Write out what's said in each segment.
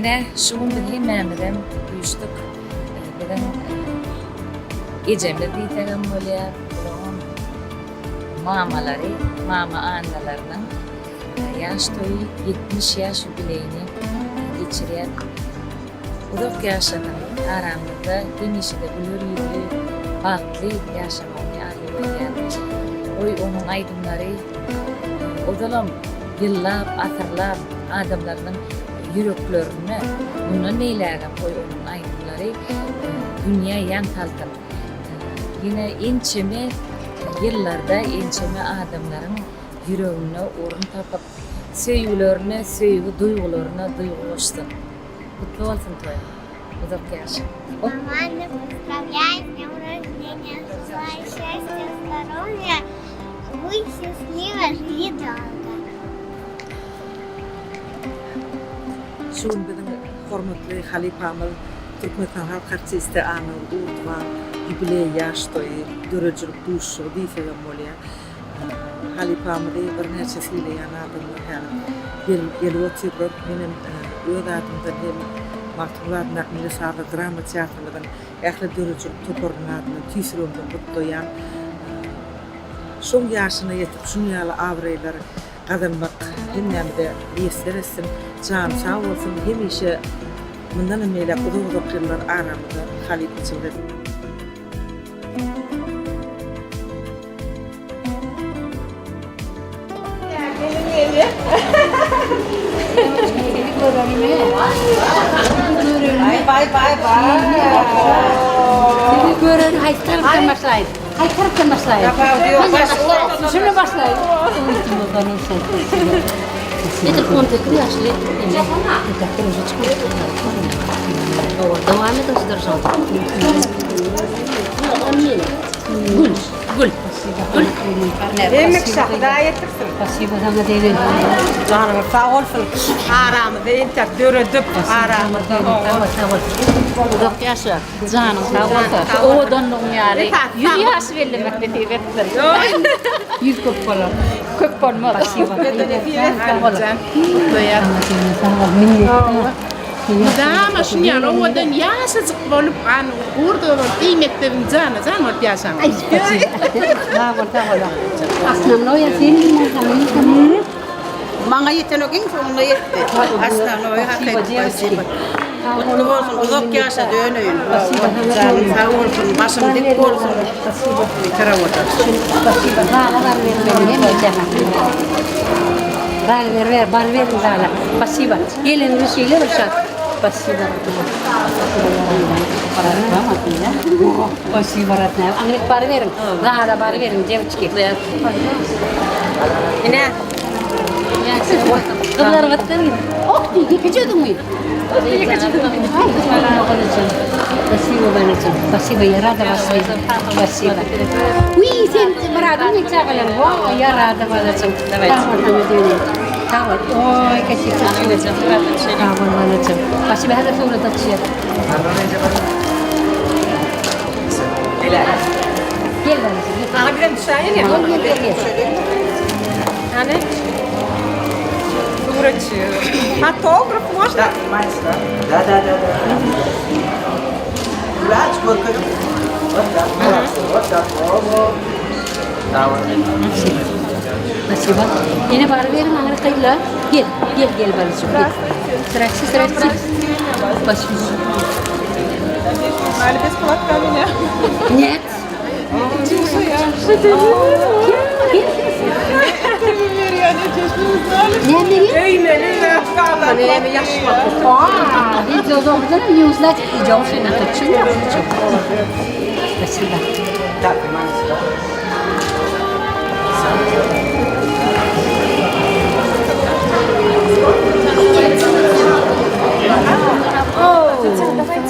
Yine şuun bir hememeden uyuştuk. Beden ecemde diytegem bolýar. Mamaları, mama analarının yaş toyu 70 yaş jubileyini geçirýär. Uzak yaşanan aramızda demişde bulur yüzlü, baklı yaşamayı arzulayar. Oy onun aydınları, odalam yıllap, asırlap adamlarının yüreklerini, bunu neylerden koy onun aydınları, dünya yantaltın. Yine ençemi yıllarda ençemi adamların yüreğine orun tapıp, söýgülerini, söýgü duygularına duygulaştın. Kutlu olsun toy. Uzak yaşa. Маманя, поздравляю с днем рождения. Желаю счастья, здоровья. Будь счастлива, живи долго. Şun bizim hormatly halipamyz Türkmenistan halk artisti Anıl Urtman jubiley yaş toyu dörejlik duşu diýsegem bolýar. Halipamyzy bir neçe süýleýän adamlar hali gelip oturup menen öz adymdan hem Martuladyna Milli Drama Teatrlygyň ähli dörejlik toparlanadyny tüýsürümden gutlaýan şoň ýaşyna ýetip şuň ýaly awraýlary kazanmak hemmämde ýesler etsin, can sağ olsun, hemişe bundan emeyle uzak yıllar aramızda Halip içinde. Bye. Seni gören haytarken başlayın. Haytarken başlayın. Şimdi başlayın. Это конты кряшли. Это кружечку. Devam et ısıtırsın. Gül. Yemek şahda yetirsin. Спасибо, sana değil. Canım sağ olsun. Aramı da inter döredip aramı da. Uzak yaşa. Canım sağ olsun. O donluğun yani. Yürüyüş verilmek dediği verir. Yüz köp falan. Köp olmaz. Спасибо. Dama şunyara odan yaşadık bolup an urdu kıymetlerin canı var piyasan. Aslan noya senin mi? Bana yeten o gün sonunda yetti. Aslan o hakikaten. Mutlu olsun, uzak yaşa dönüyün. Canım sağ olsun, başım dik olsun. Kara otarsın. Bal ver Zala. Спасибо. Gelin bir şeyler uşak. Спасибо. Спасибо, родная. Англик бар verin. Zala бар verin, девочки. Yine. Kızlar vattan gidin. Ok diye geçiyordun mu? Спасибо, Валентин. Спасибо, я рада вас видеть. Спасибо. Уи, sen beradın ne çağırın? Я рада, Валентин. Tamam. Oy, kesinlikle. Tamam, Vалентин. Спасибо, هذا صورة تشير. Gel Vалентин. Sana bir müsaade ya. Gel. Hani? Сурач. Фотограф можно? Да. Гулять, сколько? Вот так. Да, вот. Спасибо. Yine var verin Amerika'yla. Gel Vалентин. Срачи. Спасибо. Надо бесплатно меня. Нет. Тише я. Ne dedi? Eğlenin yaptılar. Öyle yaşmadı. Biz o zaman не узнать, идем все на то чудо. Спасибо. Так, понимаете,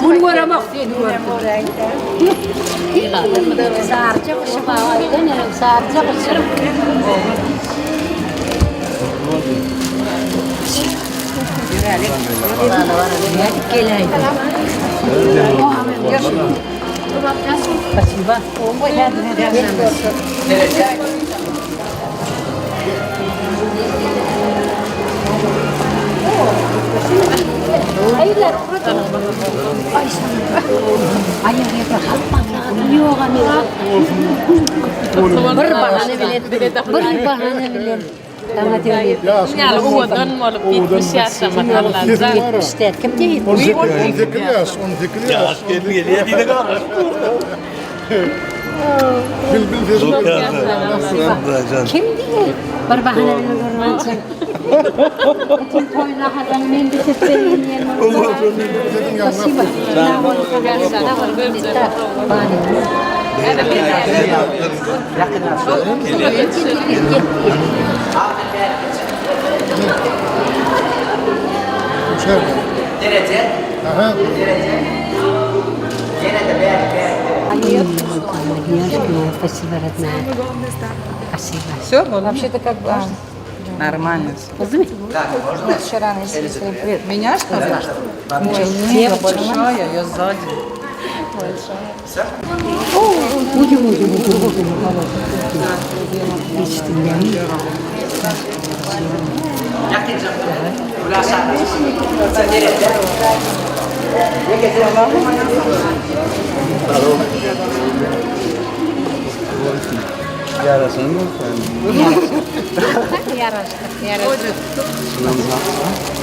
Mun gora bak diye diyor. Sarca şifa aydan ya sarca başarım. Спасибо. Hayırlar burada. Ay sana. Ay ya halpa yok ama. Bir bahane bilen. Tamam diyor. Yani ovadan olup 70 yaşlamalarlar. İşte kim değil? 18 yaş. Ya askerlik geliyor diye kalmış. Bil Kim değil? Bir bahane bilen görmezsen. Bütün toyuna kadar men bir seferin yerine. Pasiba. Derece. Aha. Derece. Gene de beğen. Спасибо, родная. Спасибо. Все, вообще-то как бы нормально. Так, можно? Вчера на привет. Меня что ли? Нет, большая, я сзади. Yakınca. Ulaşan. Derece. Ne getirelim? Yarasın mı sen?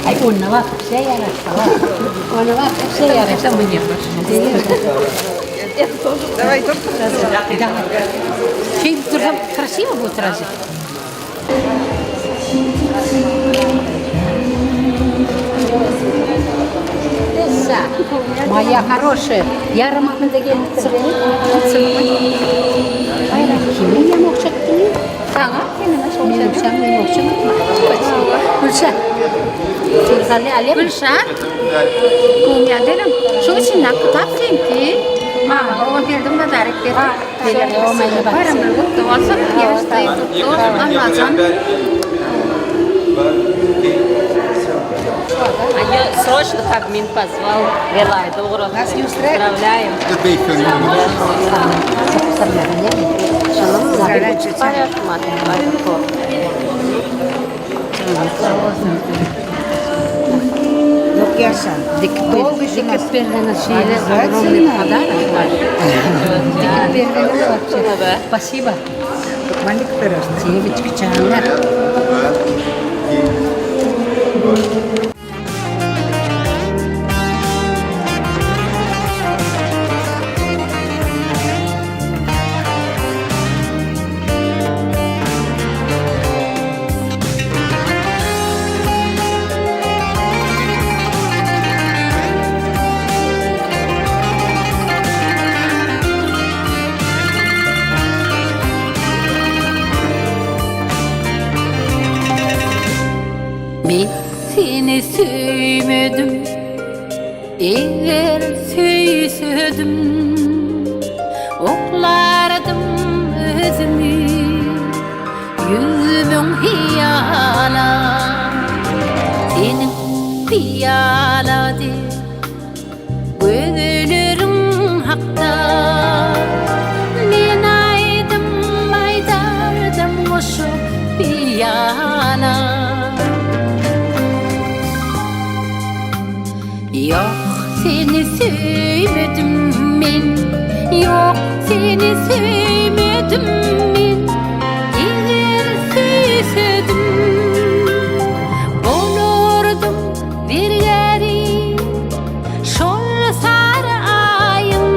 Ay una va şey yarasta var. Ona va şey yarasta mı yapar? Давай, топ. Şey durham красиво будет разве? Моя хорошая, я ромахында келіп Hayran kimin yan okşattın? Sana. Benim okşam, benim okşam. Gülşen. Ali Gülşen. Kumya dedim. Şu için nakıtat ki. Mama, o geldim de darik verdim. Bayram bir kutlu olsun. Yarıştayı tuttu. Anlatsan. Я срочно как мин позвал. Велай, добро. Нас не устраивает? Поздравляем. Yok yaşa. Dikkat perdene şeyler огромный подарок var. Dikkat perdene var. Спасибо. Мальчик пирожный. Девочки, çağırlar. Ben seni sevmedim, eğer sevseydim oklardım özümü yüzümün hiyala. Senin hiyaladı gözlerim hakta. Men aydardım oşu hiyala. Yok seni sevmedim ben, yok seni sevmedim ben. Eğer sevseydim olurdum bir yeri şol sarı ayın.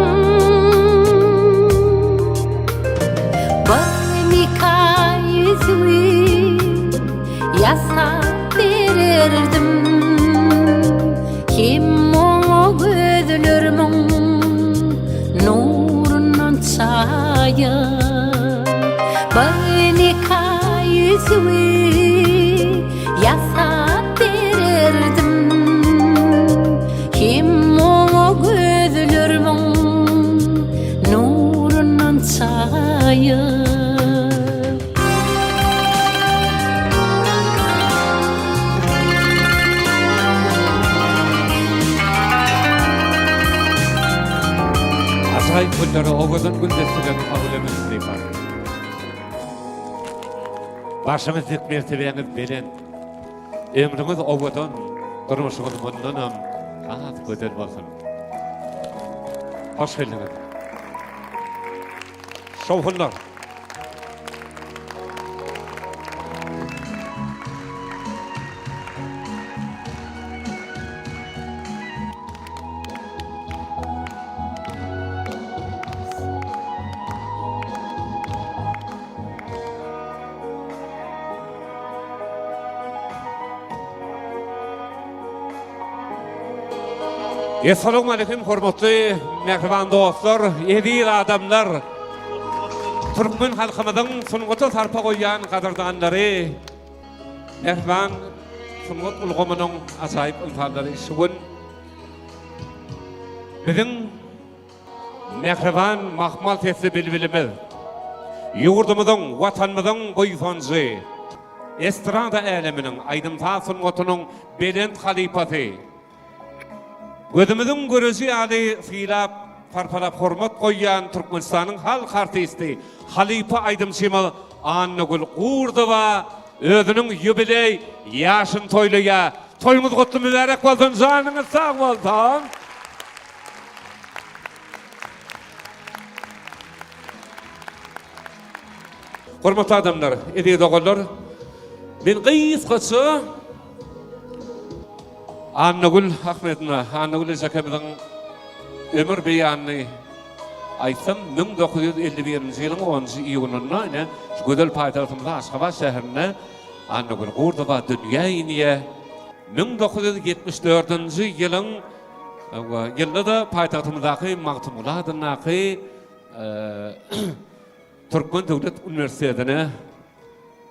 Bana yüzümü yasap verirdim. Kim o gözlerimin nurundan çaya bana yüzümü yasap verirdim. Kim o gözlerimin nurundan çaya. Asay kunları oğuzun gündesinden kabulümüz var. Başımız dik mertebeniz belen. Emriniz oğuzun, durmuşunuz bundanam. Rahat güzel olsun. Hoş geldiniz. Şovhunlar. Assalamu alaikum hormatly mehriban dostlar, edil adamlar. Türkmen halkymyzyň sungaty sarpa goýan gadardanlary, mehriban sungat ulgamynyň asaýyp ymtandary şugun. Biziň mehriban mahmal tesli bilbilimiz, ýurdumyzyň, watanymyzyň goýfanjy, estrada äleminiň aýdymta sungatynyň belent halipasy, gözümüzün görücü adı filap, farfalap hormat koyyan Türkmenistan'ın halk artisti Halipa Aydym Şemal Annagül Gurdova özünün jubiley yaşın toyluya toyumuz kutlu mübarek olsun, canınız sağ olsun. Hormatly adamlar, edi dogullar, ben kysgaça Annagül Ahmet'na, Annagül Zakabı'nın ömür beyanını aytsam 1951 yılın 10 iyununda Gödel paytahtımızda Aşgabat şäherine Annagül Gurdova dünya iniye 1974 yılın yılda da paytahtımızdaki Magtumullah adındaki Türkmen Devlet Üniversitesi'ne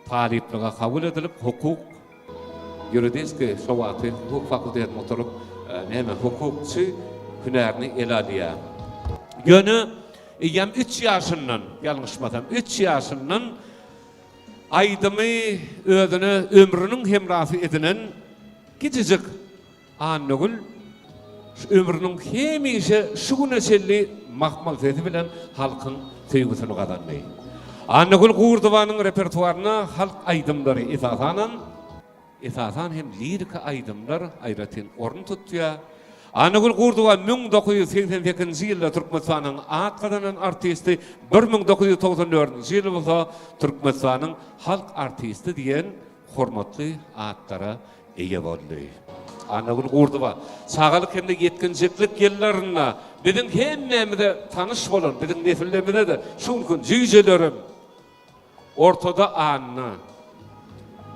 talipliğe kabul edilip hukuk Yuridiski şowaty hukuk fakültetine oturup näme hukukçy hünerini eladiýa. Ýöne ýam 3 ýaşyndan, ýalňyşmasam 3 ýaşyndan Aydymy özüne ömrüniň hemrasy edinen kiçijik Annagül ömrüniň hemişe şu neselli mahmal sesi bilen halkyň söýgüsini gazandy. Annagül Gurdowanyň repertuaryna halk aýdymlary esasan hem lirika aydımlar ayratin orun tuttuya. Annagül Gurdova 1988 ýylda Türkmenistanyň at kadanan artisti, 1994 ýylda Türkmenistanyň halk artisti diýen hormatly attara eýe boldy. Annagül Gurdova sagalyk hem de yetkinjeklik ýyllaryna biziň hemmemizde tanyş bolan, biziň nesillerimize de şunkun jüýjelerim ortada anna.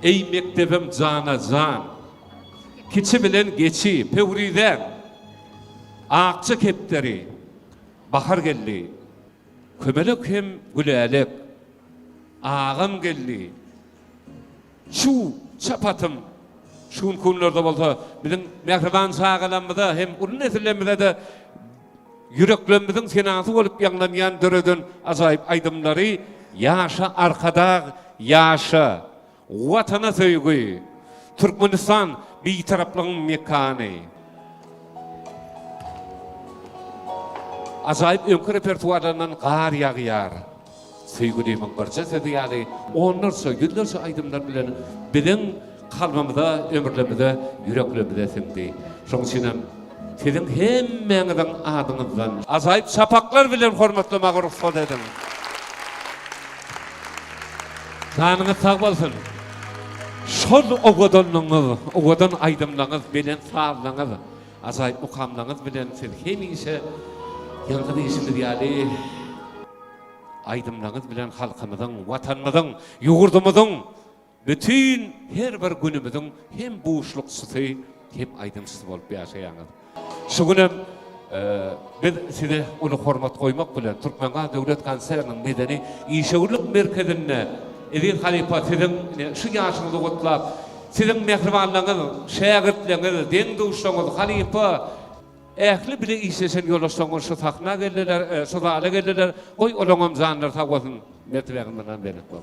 Ey mektebim cana can, kiçi bilen geçi, pevriden, akçı kepteri, bahar gelli, kömelek hem gülelek, ağam gelli, şu çapatım, şun kunlarda bolsa, bizim mehriban sağalanmada hem urun nesillerimize de yüreklerimizin senatı olup yanlanyan dörödün azayip aydımları, yaşa arkada, yaşa, Watana söýgü, Türkmenistan bir taraplygyň mekany. Ajaýyp öňkü repertuarlaryndan gar ýagýar. Söýgü diýmek barça söýýärdi. Onlarça, ýyllarça aýdymlar bilen biziň kalbymyzda, ömürlerimizde, yüreklerimizde sindi. Şoň üçin hem siziň hemmeňiziň adyňyzdan ajaýyp şapaklar bilen hormatlamak ruhsat edin. Sanyňyz sag bolsun. Şol ogadan aydımlaňyz bilen sağlaňyz, ajaýyp mukamlaňyz bilen siz hemişe ýalňyz işinde ýaly aydımlaňyz bilen halkymyzyň, watanymyzyň, ýurdumyzyň bütün her bir günümüziň hem buýuşlukçysy hem aydymçysy bolup ýaşaýaňyz. Şu günem biz size onu hormat koymak bilen Türkmen Devlet Konseriniň medeni işgörlük merkezine Edil Halipa sizin şu yaşınızı kutlap, sizin mehribanlığınız, şägirtliğiniz, deň duşlaňyz Halipa ähli bile işleşen ýolaşlaňyz şu takna geldiler, şu dala geldiler. Oy olaňam zanlar sag bolsun. Mertebegimden berit bol.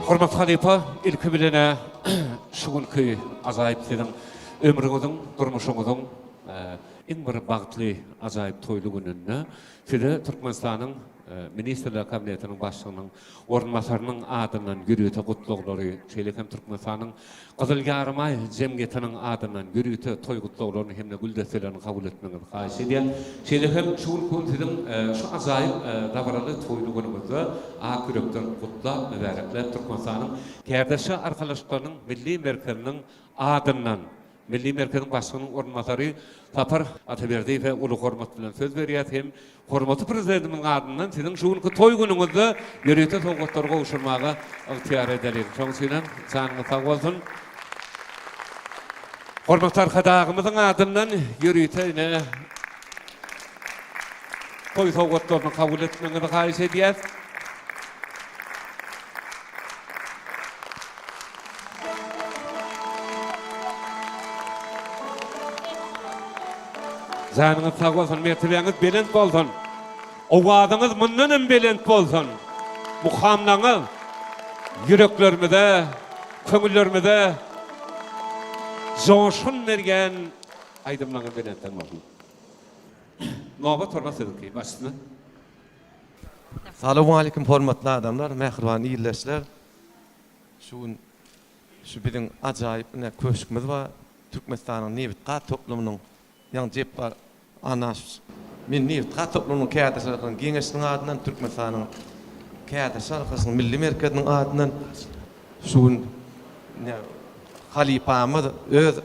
Hormat Halipa, ilki bilene şu günkü ajaýyp sizin ömrüňiziň, durmuşuňyzyň en bir bagtly ajaýyp toýlu gününde size Türkmenistanyň Ministerler Kabinetinin başçısının orunmasarının adından yürüyüte kutluqları, Çeylekem Türkmenistan'ın Kızılgarımay Cemiyeti'nin adından yürüyüte toy kutluqlarını hem de güldeselerini kabul etmenizi xahiş ediyen. Çeylekem Şuul Kunti'nin şu azayip davaralı toylu günümüzde Akürök'ten kutla mübarekler Türkmenistan'ın kardeşi arkadaşlarının Milli Merkezinin adından Milli Merkezin başkanının orunmasarı Tapar Ataberdi ve ulu hormat bilen söz berýär hem hormatly prezidentimin adından sizin şuňky toy günüňizde ýürüýte togutlarga uşurmaga ygtyar edelim. Şoňsyňam sanyňyz sag bolsun. Hormatly arkadaşymyzyň adından ýürüýte toy togutlaryny kabul etmeniňizi gaýyş edýär. Zanınız sağ olsun, mertebeniz belent bolsun. Owadınız mundan belent bolsun. Muhamlaňyz yüreklerimize, köňüllerimize joşun bergen aýdymlaňyz belentden bolsun. Nobat hormatly başçy. Salamu aleykum hormatly adamlar, mehriban ýyldaşlar. Şu biziň ajaýyp köşkimiz bar. Türkmenistanyň Nebitqa toplumynyň ýa jep bar. Anas men Nebitqa toplumynyň kädesiniň giňeşiniň adından Türkmenistanyň kädesi halkasynyň milli merkeziniň adından şu halipamyz öz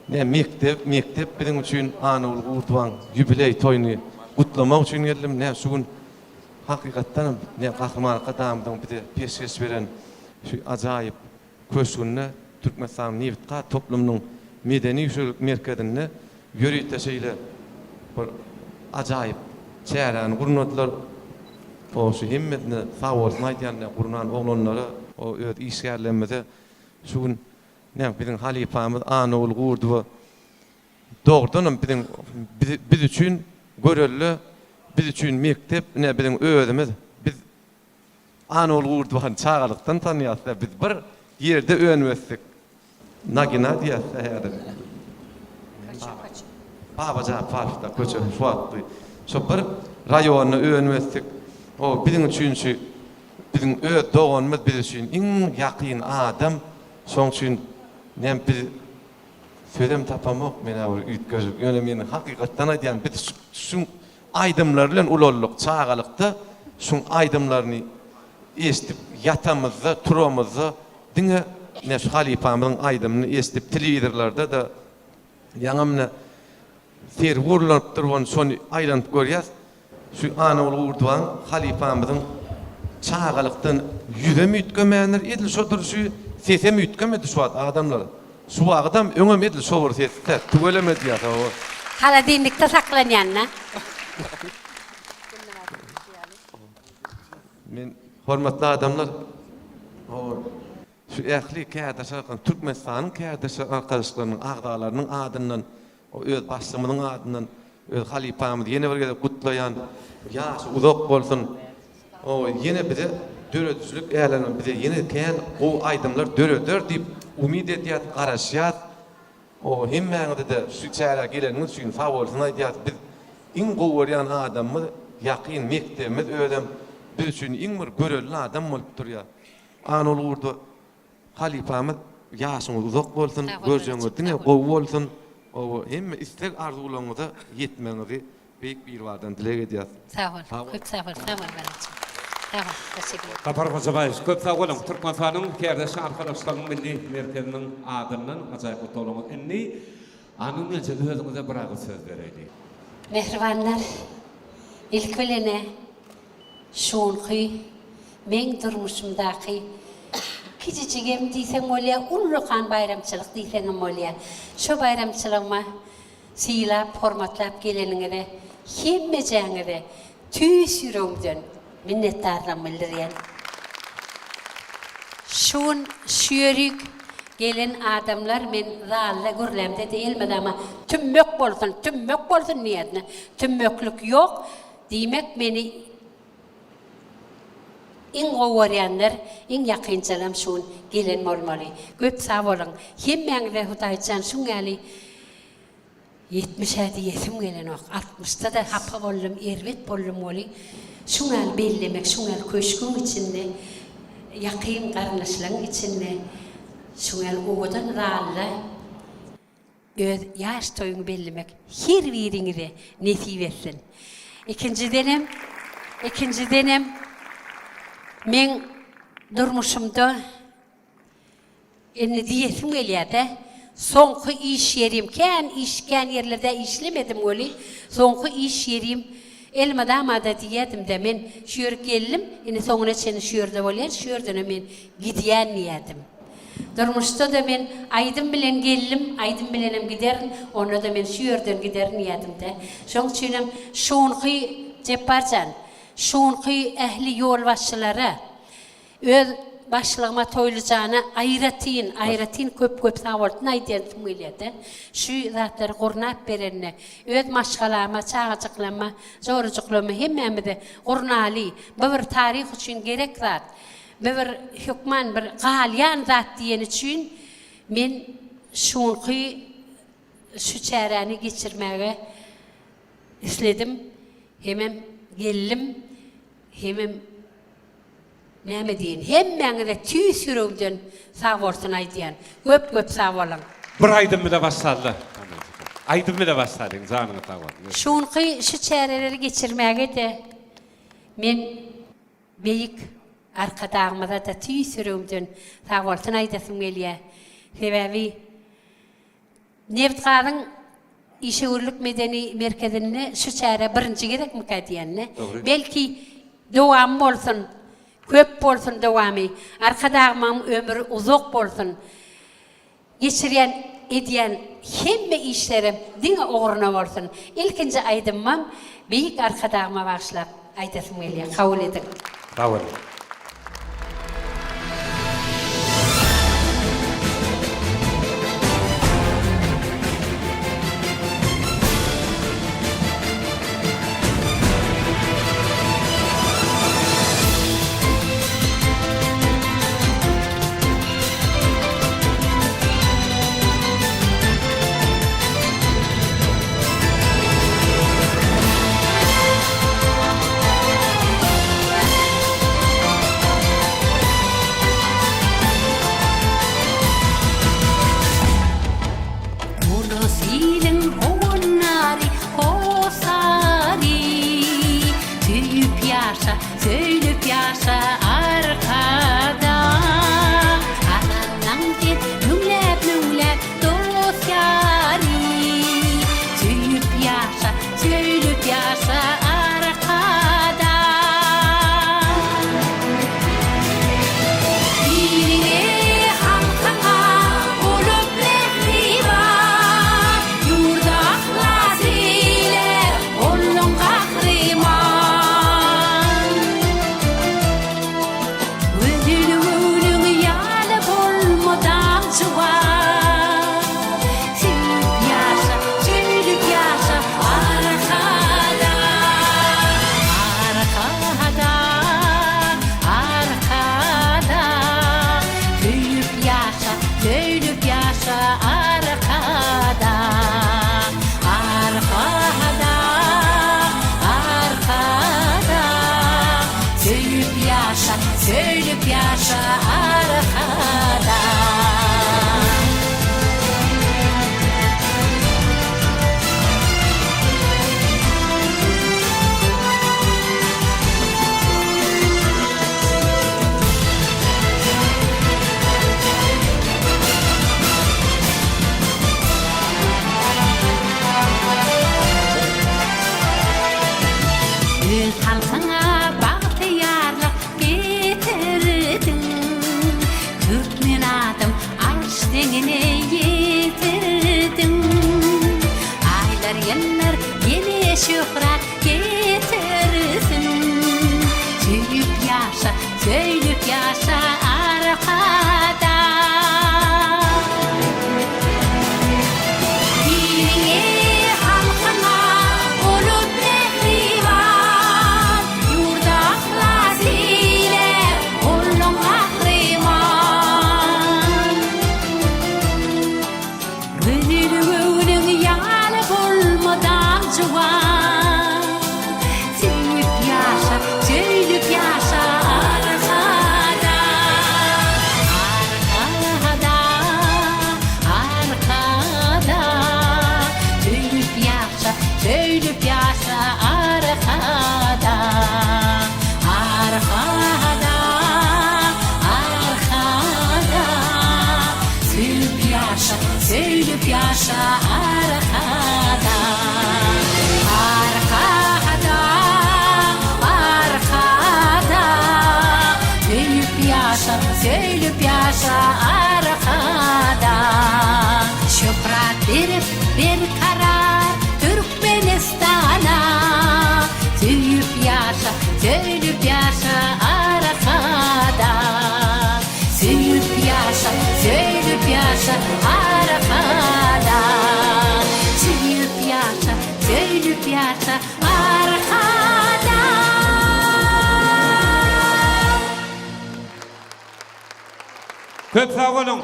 mektep biziň üçin anyl gurduwan jubiley toýuny gutlamak üçin geldim. Şu hakykatdan gahrymanlykka damydyň bize peşkeş beren şu ajaýyp köşkünde Türkmenistanyň Nebitqa toplumynyň medeni ýüşürlük merkezinde ýürüýteşeýle bir ajaýyp çäräni gurnadylar. O şu himmetini sag bolsun aýdýanda gurnan oglanlary o öz işgärlenmede şuň biziň halipamyz Anyl gurduwa dogrudan biz üçin görelli, biz üçin mektep, biziň özümiz biz Anyl gurduwany çağalykdan tanýarlar. Biz bir ýerde öňüsdik. Nagina diýär. Babaca parkda köçe şuatdy. Şo bir raýonyny öňüsdik. O biziň üçin biziň öz doganymyz biz üçin iň ýakyn adam. Şoň üçin biz söýdem tapamak mena üýtgözük. Ýöne meni hakykatdan aýdýan biz şu aýdymlar bilen ulanlyk çağalykda şu aýdymlaryny esdip ýatamyzda, turamyzda diňe şu halipamyzyň aýdymyny esdip telewizorlarda da ýaňamna ser wurlanyp durýan şonu aýlanyp görýär. Şu Anyl gurduwan halipamyzyň çağalykdan ýüzem üýtgemänler edil şodur şu sesem üýtgemedi şu adamlar. Şu adam öňem edil şowur sesler tügelemedi ýa. Haladinlikde saklanýanna. Men hormatly adamlar şu ähli kädesi Türkmenistanyň kädesi arkadaşlarynyň agdalarynyň adından o öz başlymynyň adından öz halipamyz ýene bir gede gutlaýan ýaşy uzak bolsun. O ýene bize döredüzlük älenin bize ýene kän o aýdymlar döreder diýip umid edýär, garaşýar. O hemmäňde de şu çäre geleniň üçin faworsyny aýdýar. Biz iň gowurýan adammy ýakyn mektebimiz ödem biz üçin iň bir görelli adam bolup durýar. Anyl gurdu halipamyz ýaşyňyz uzak bolsun, gözüňiz diňe gowy bolsun. O hemme istek arzularyňyza ýetmeniňizi beýik bir wardan dilek edýär. Sağ ol. Köp sağ ol. Sağ ol. Sağ ol. Teşekkür ederim. Tapar Hocabaýew, köp sag bolun. Türkmenistanyň kärdäşi arkadaşlarynyň milli merkeziniň adından ajaýyp gutlaýan. Indi anyň bilen özüňize bir agyr söz bereylik. Mehribanlar, ilk bilene şoňky men durmuşymdaky kiçicigem diýsem bolýar, ullukan bayramçylyk diýsem bolýar. Şo bayramçylygyma syýlap, hormatlap geleniňe hemmejeňize tüýs ýüregimden minnetdarlyk bildirýän. Şoň şüýerik gelen adamlar men zalda gürlemde diýilmedi ama tümmök bolsun niýetine. Tümmöklük ýok diýmek meni iň gowurýanlar, iň ýakynçalam şuň gelen bolmaly. Köp sag bolun. Hemmeňize Hudaýjan şuňaly 70'e diyesim gelen ok. 60'ta da hapa bollum, ervet bollum oli. Şunal bellemek, şunal köşkün içinde, yakın karnaşlığın içinde, şunal oğudan rağlı, yaş toyunu bellemek, her birini de nesip etsin. İkinci denem, men durmuşumda, diyesim geliyade, sonku iş yerim, kan yerlerde işlemedim oli, sonku iş yerim, elmadamada diyedim de men şuur geldim, sonuna çeni şuurda olayar, şuurdana men gidiyen niyetim. Durmuşta da men aydım bilen geldim, aydım bilenim giderim, ona da men şuurdan gider niyetim de. Şoň üçinem şoňky jeparjan, şoňky ähli yol başçylara öz başlığıma toylujana ayratin köp sağoltun aydiyen tümüyledi. Şu zatları gurnap berenne, öz maşgalama, çağıcıklama, zorucuklama hemmemide gurnali, bir tarih için gerek zat, bir hükman, bir galyan zat diyen için men şoňky şu çäreni geçirmege isledim, hemem geldim, hemem näme diýin? Hemmeňize tüý sürüňden sag bolsun aýdýan. Köp sag bolan. Bir aýdym bile başladı. Aýdym bile başladyň janyňy tawar. Şoňky şu çäreleri geçirmäge de men beýik arkadagymyza da tüý sürüňden sag bolsun aýdasym gelýär. Sebebi Nevtgadyň işgürlük medeni merkezine şu çäre birinji gerekmi diýenni? Belki dowam bolsun. Köp bolsun dowamy, arkadagymam ömür uzak bolsun. Geçirýän edýän hemme işlerim diňe oguruna bolsun. İlkinji aýdymam beýik arkadagyma başlap aýdasym gelýär. Kabul edin. Kabul. Söylüp yaşa arkada Alandan git nümlep dost yari Söylüp yaşa arkada Birine halkana olup mehriban Yurdakla zile ollun kahriman Söylüp yaşa arkada Öz halkına bahtiyarlık getirdin Türkmen adım söylüp yaşa arkada. Şöhret verip bir karar Türkmenistan'a. Söylüp yaşa arkada. Söylüp yaşa arkada. Söylüp yaşa arkada. Köp sağ olun.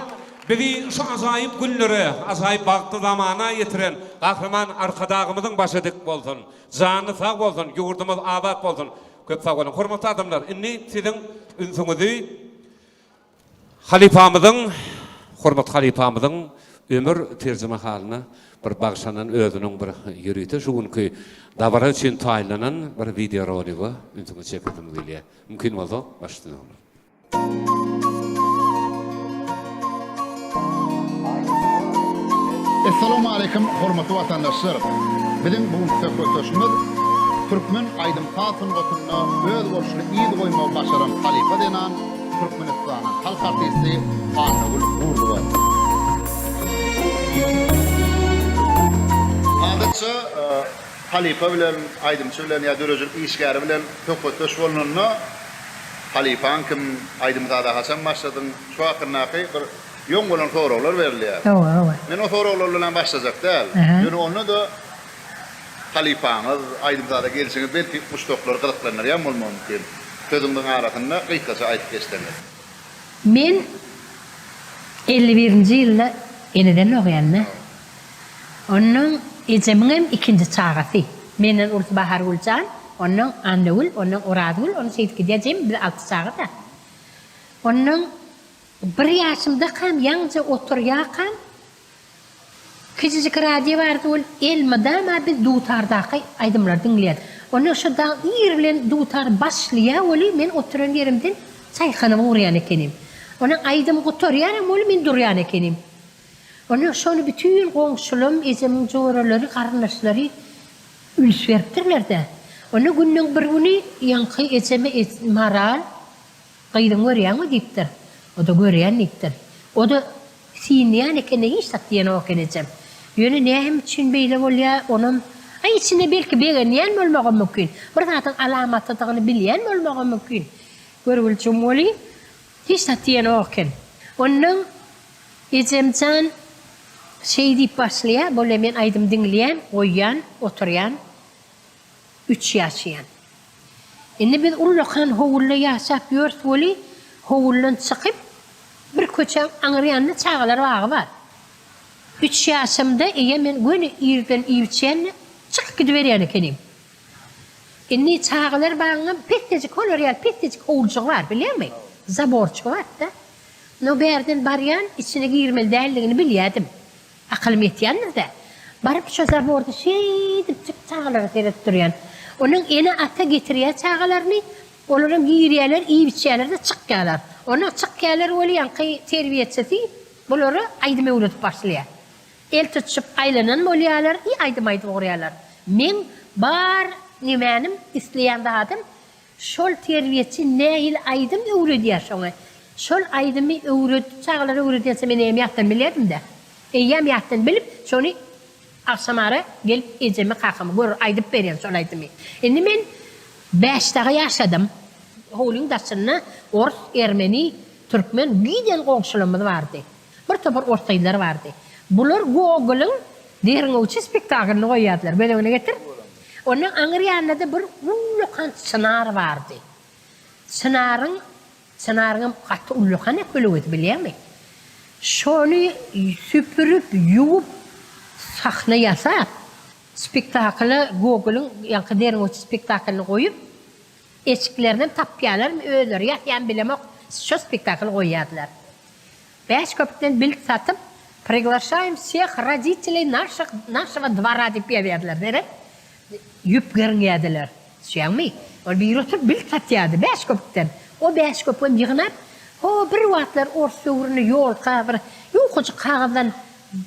Bizi şu azayip günlere, azayip baktı zamana yetiren kahraman arkadağımızın başı dik bolsun. Canı sağ bolsun, yurdumuz abad bolsun. Köp sağ olun. Hormatly adamlar, inni sizin ünsüňizi halifamızın, hormat halifamızın ömür terjime halyna bir bagşanan özüniň bir ýürüýte şu günki dabara üçin taýlanan bir video roligy ünsüňizi çekdim diýilýär. Mümkin bolsa başlaýan. Assalamu alaikum hormatly vatandaşlar. Bizim bu söhbetimiz Türkmen Aydym Tatyn gotunna öz bolşuny ýygy goýmak başaran halifa denen Türkmenistanyň halk artisti Anagul Urduwa. Adatça halifa bilen Aydymçy bilen ýa dörejil işgäri bilen söhbetdeş bolnunda halifaň kim Aydymzada Hasan başladyn şu hakyndaky bir ýoň bolan sorawlar berilýär. Men o sorawlar bilen başlajak däl. Ýöne onu da halifaňyz Aydymzada gelişiňiz belki muştoklar gyryklanlar ýa bolmamyk. Sözüňiň arasynda gysgaça aýdyp geçdiňiz. Men 51-nji ýylda eneden okuyanna. Onun ejemim ikinci çağatı. Menen Urs Bahar Gulcan, onun Andagul, onun Uradgul, onun Seyitki diyeceğim bir altı çağatı. Onun bir yaşımda kam, yanca oturyakan, küçücük radyo vardı ol, elmada ma biz duutardaki aydımlar dinleyen. Onun şu da iyirlen duutar başlaya oli, men oturan yerimden çayxanama uğrayan ekenim. Onun aydım oturyan oli, men duryan ekenim. Onun şonu bütün komşulum, ezemin çoğraları, karınlaşları üls veriptirler de. Onun günün bir günü yankı ezeme maral, kıydın görüyen mi deyiptir. O da görüyen deyiptir. O da sinleyen ekene hiç tatlıyan o kenecem. Yönü neyem için beyle olya onun, ay içinde belki beğeniyen mi olmağı mümkün. Bir zaten alamatı tağını bileyen mi olmağı mümkün. Görülçüm oli, hiç tatlıyan o ken. Onun ezemcan şey deyip başlaya, böyle men aydım dinleyen, oyan, oturan, 3 yaşayan. Indi biz ulluqan hovulla yaşap yörüs oli, hovullan çıkıp, bir köçen anırayanlı çağalar vağı var. 3 yaşımda men gönü irden ivçenle çıkıp gidiveriyen ekenim. Indi çağalar bağına pettecik koloriyal, pettecik hovulcuk var, biliyor musun? Zaborcuk var da. No berden baryan, içine girmeli değerliğini biliyordum. Akılım yetiyenler de. Barıp şu zaborda şeydip çık çağalara seyret duruyan. Onun ene ata getiriyor çağalarını, onların giyiriyeler, iyi biçiyeler de çık gelir. Onun çık gelir öyle yankı terbiyetsizliği, bunları aydım evlet başlıyor. El tutuşup aylanan oluyorlar, iyi aydım uğruyorlar. Men bar nimenim isteyen dağıdım, şol terbiyetçi neyil aydım öğrediyor şuna. Şol aydımı çağalara öğrediyorsa men eyem yaptım bilirdim de. Eyem yaptım bilip, şunu akşamara gelip ecemi kakımı görür, aydıp vereyim şol aydımı. Şimdi men 5 dağı yaşadım. Hoğulun daşına Ors, Ermeni, Türkmen, giden komşularımız vardı. Bir topar ortaylar vardı. Bunlar Google'ın derin uçu spektaklını koyuyordular. Böyle onu getir. Onun Angliyan'da da bir ullukan çınar vardı. Çınarın katı ullukan hep böyle öyle biliyor musun? Şunu süpürüp, yuvup, sahne yasap, spektaklı Google'ın yankı derin uçu spektaklını koyup, eşiklerden tapyalar mı ölür, yatyan bilemek, şu spektaklı koyuyordular. 5 köpükten bilet satıp, приглашаем всех родителей нашего двора deyip verdiler. Dere, yüp görünüyordular. Süyan mı? O bir oturup bilet satıyordu 5 köpükten. O 5 köpükten yığınıp, o bir vaatlar orsu uğrunu yol kağıdır, yok hoca kağıdan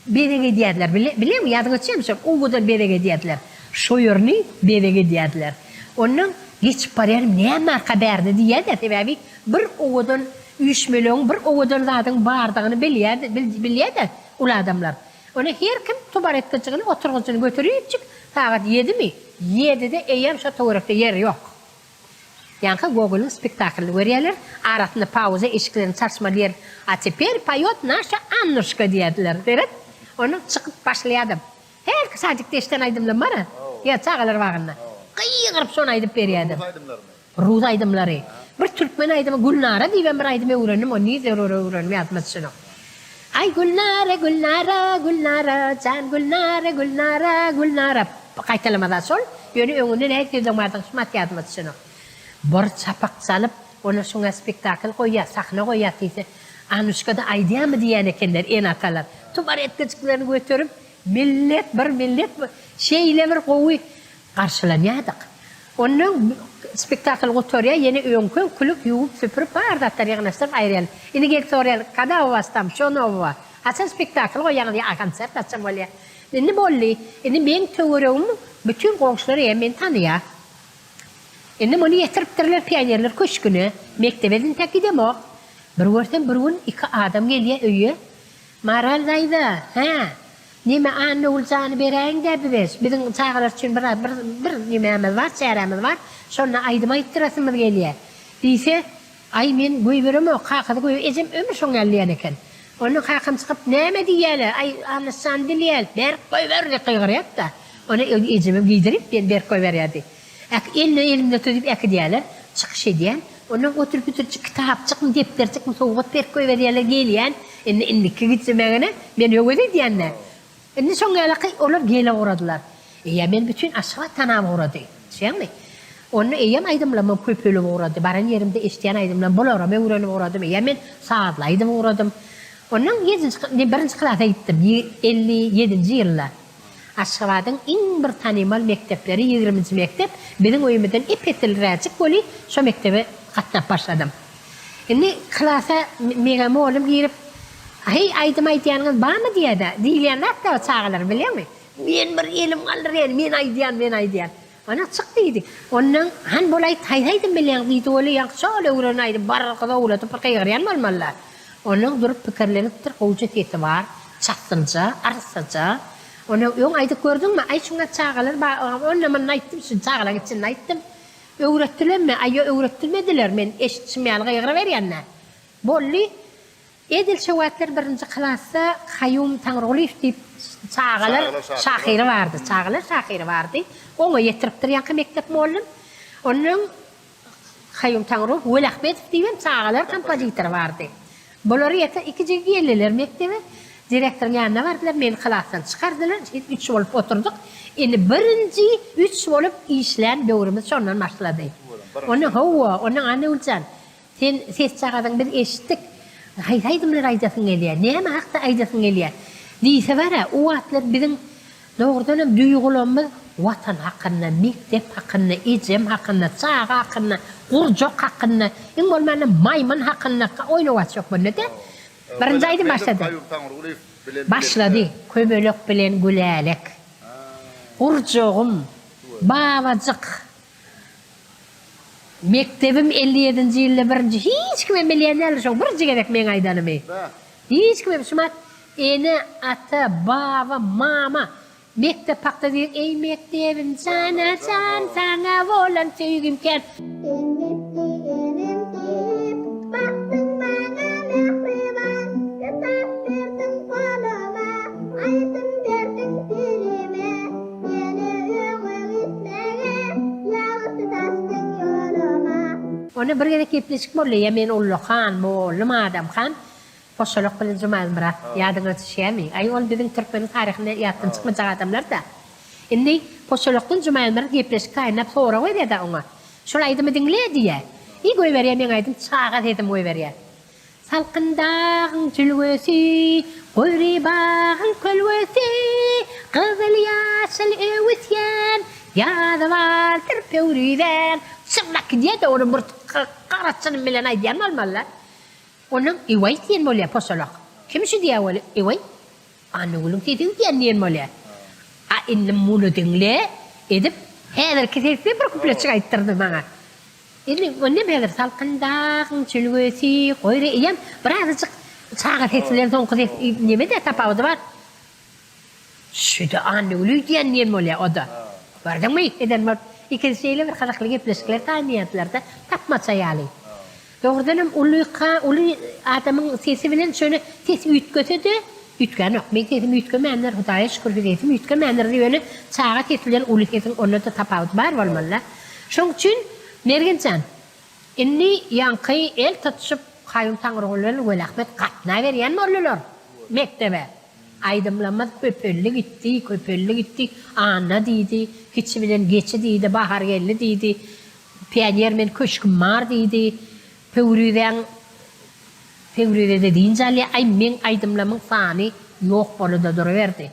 bedek ediyediler. Biliyor musun? Yadın açıyor musun? O kadar bedek ediyediler. Şoyurunu bedek ediyediler. Onun geç parayım ne marka verdi diye de tabii bir oğudun 3 milyon bir oğudurladın bardağını biliyedi ul adamlar. Ona her kim tubar etkicini oturğucunu götürüyor çık. Saat 7 mi? 7'de eyyem şu tuvarekte yer yok. Yani Google'ın spektaklı veriyorlar. Arasında pauza eşiklerini sarsmalıyor. A teper payot naşa Annushka diyediler. Deret. Onu çıkıp başlayadım. Her sadece işten aydımlar bana. Ya çağalar varında. Kıyıqırıp son aydıp veriyordu. Ruz aydımları. Bir Türkmen aydımı Gülnara diye bir aydımı öğrendim. O niye zor öğrenmeye atmasını. Ay Gülnara, Gülnara, Gülnara, can Gülnara, Gülnara, Gülnara. Kaytalamadan sol. Yönü önünden herkese zamandan şumat yazmasını. Bir çapak salıp ona sonra spektakl koyuyor, sahne koyuyor deyse. Anushka'da aydiya mı diyen ekenler, en atalar. Tubar etkiciklerini götürüp millet şeyle bir koyu karşılanıyorduk. Onun spektakl götürüyor, yeni önkün kulüp yuvup süpürüp bardatlar yağınlaştırıp ayrıyalım. Yine gelip soruyor, kada ovastam, şunu ova. Hasan spektakl koyan diye konsert açsam oluyor. Ne bolli, ben teoriyomu bütün komşuları hemen tanıyor. Bunu yetiriptirler piyanerler köşkünü, mektebedin tek gidemek. Bir gün iki adam geliyor öyle. Maral daydı, ha? Nime anne ulcanı bereyim de biz. Bizim çağlar için bir yemeğimiz var, çeyremiz var. Sonra aydıma ittirasımız geliyor. Deyse, ay men göybürüm o, kakıdı göybürüm. Ezim ömür son elleyen eken. Onun kakım çıkıp neme diyelim, ay anısan dileyelim. Berk göybür de kıygırıyıp da. Onu ezimim giydirip ben berk göybür yerdi. Elimde tutup eki diyelim, çıkış ediyen. Onun oturup kitap çıkın, defter çıkın, soğuk berk göybür yerler geliyen. İndiki gitsemeyene, ben yok öyle diyenler. Son gelaki onlar gele uğradılar. Ben bütün aşağı tanam uğradı. Şey mi? Onu aydımla köpülü uğradı. Baran yerimde isteyen aydımla bularım uğradım. Ben saatlaydım uğradım. Onun birinci klasa gittim. 57. yıllar. Aşağıdan en bir tanımal mektepleri 20. mektep. Benim oyumdan ipetil açık böyle şu mektebe katına başladım. Klasa megam oğlum girip hey aydım aydiyanın var mı diye de dileyenler de çağırlar biliyor musun? Ben bir elim alır yani ben aydiyan. Ona çıktıydı. Onun han bolay taydaydım bilen dedi öyle yang şöyle uğranaydı barkada uğradı perkayıran malmallar. Onun durup fikirlerini kovucu teti var. Çatsınca, arsınca. Onu yung aydık gördün mü? Ay şuna çağırlar. Onunla ben aydım şu çağırlar için aydım. Öğrettiler mi? Ay öğrettilmediler. Ben eşitçimeyal gayıra veriyenler. Bolli Edil şevatlar birinci klassa Kayyum Tanrıgulif deyip çağılar şahiri vardı. Onu yetiriptir yankı mektep moğlum. Onun Kayyum Tanrıgulif Velahbet deyip çağılar kompozitör vardı. Bunları ikinci geldiler mektebe. Direktörün yanına vardılar, beni klasdan çıkardılar. 3 olup oturduk. Birinci 3 olup işleyen dövrümüz sondan başladı. Onun anne ulcan. Sen ses çağırdın biz eşittik. Haydımlar aydasın geliyor. Neyme hakta aydasın geliyor. Deyse var ya, o atlar bizim doğrudan duygularımız vatan hakkında, mektep hakkında, ecem hakkında, çağı hakkında, kurcuk hakkında, en olmayan maymun hakkında oynavat yok bunu da. Birinci aydı başladı. Başladı. Kömölük bilen gülelek. Kurcuğum, babacık. Mektebim 57. yılda birinci hiç kime milyonerler çok birinci gerek men aydanımı. Hiç kime şumat ene ata baba mama mektep pakta diyor ey mektebim sana sana volan sevgim ken. Ona bir kere kepleşik bollu ya men ullu khan moğlum adam khan poşoluk bilen Cumal Murat yadına düşeyemi. Ay ol bizim Türkmenin tarihinde yattın çıkmayacak adamlar da. Şimdi poşoluktan Cumal Murat kepleşik kaynap sonra koy dedi ona. Şulaydı mı dinle diye. İyi koy veriyor men aydım çağa dedim koy veriyor. Salkındağın tülgösi, koyri bağın kölgösi, kızıl yaşıl evityen, yadı vardır pevriden. Sırnak diye de onun bir karatçının bilen aydiyan malmallar. Onun iway diyen molya posolok. Kim şu diye öyle iway? Anne oğlum diyen diyen molya. İndim bunu dinle edip her kesefle bir kuple çıkayttırdı bana. Önne beler salkındağın çülgösi koyru iyem birazcık sağa tetler tonquz neme de tapavdı var. Şöyle anne ölü diyen niye mi o da? Vardın mı? Eden var. İkinci şeyle bir kadaklı gepleşkiler taniyatlarda tapmasa yali. Doğrudanım ulu adamın sesi bilen şöyle ses ütkötü de ütken yok. Men sesim ütkemenler Hudaya şükür sesim ütkemenler diye sağa tetler ulu sesin onu da tapavdı var olmalı. Şoň üçin mergencan inni yankı el tutuşup kayın tanrıgulları gölahmet katna veriyen morlular mektebe. Aydımlamaz köpöllü gitti, ana deydi, hiç bilen geçi deydi, bahar geldi deydi, piyanyer köşküm var deydi, Pevrüde dediğin zali ay men aydımlamın sani yok bolu da duruverdi.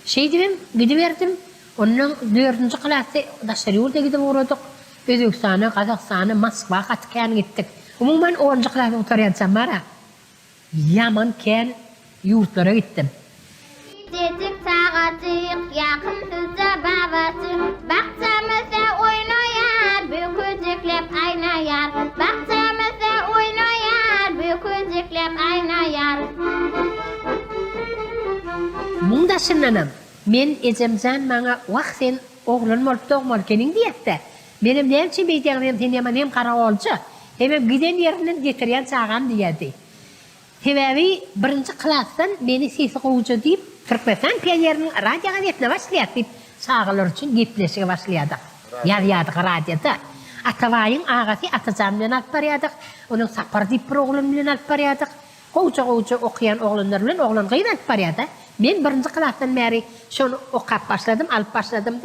Şey diyeyim, gidiverdim. Onun 4. klası Daşarı yurda gidip uğradık. Özbekistan'a, Kazakistan'a, Moskva katken gittik. Umuman 10. klası oturuyansam var ha. Yaman ken yurtlara gittim. Dedik sağatık, yakın hızda babası. Baksamızda oynayar, bükücüklep aynayar. Baksamızda oynayar, bükücüklep aynayar. Mundasınlanam. Men ecemzan bana vaq sen oğlan molup doğmalı kenin diyette. Benim nemçi beyteğim sen yaman hem kara olcu. Hem giden yerinden getiriyen sağan diyedi. Sebebi birinci klasdan beni sesi kovucu deyip Türkmenistan piyanerinin radyoga vetine başlayat deyip sağılır için gepleşige başlayadık. Yadık radyoda. Atavayın ağası Atacan bilen alıp baryadık. Onun sapar deyip bir oğlum bilen alıp baryadık. Kovucu okuyan oğlanlar bilen oğlan gıyın alıp baryadı. Men birinci klasdan beri şunu okap başladım, alıp başladım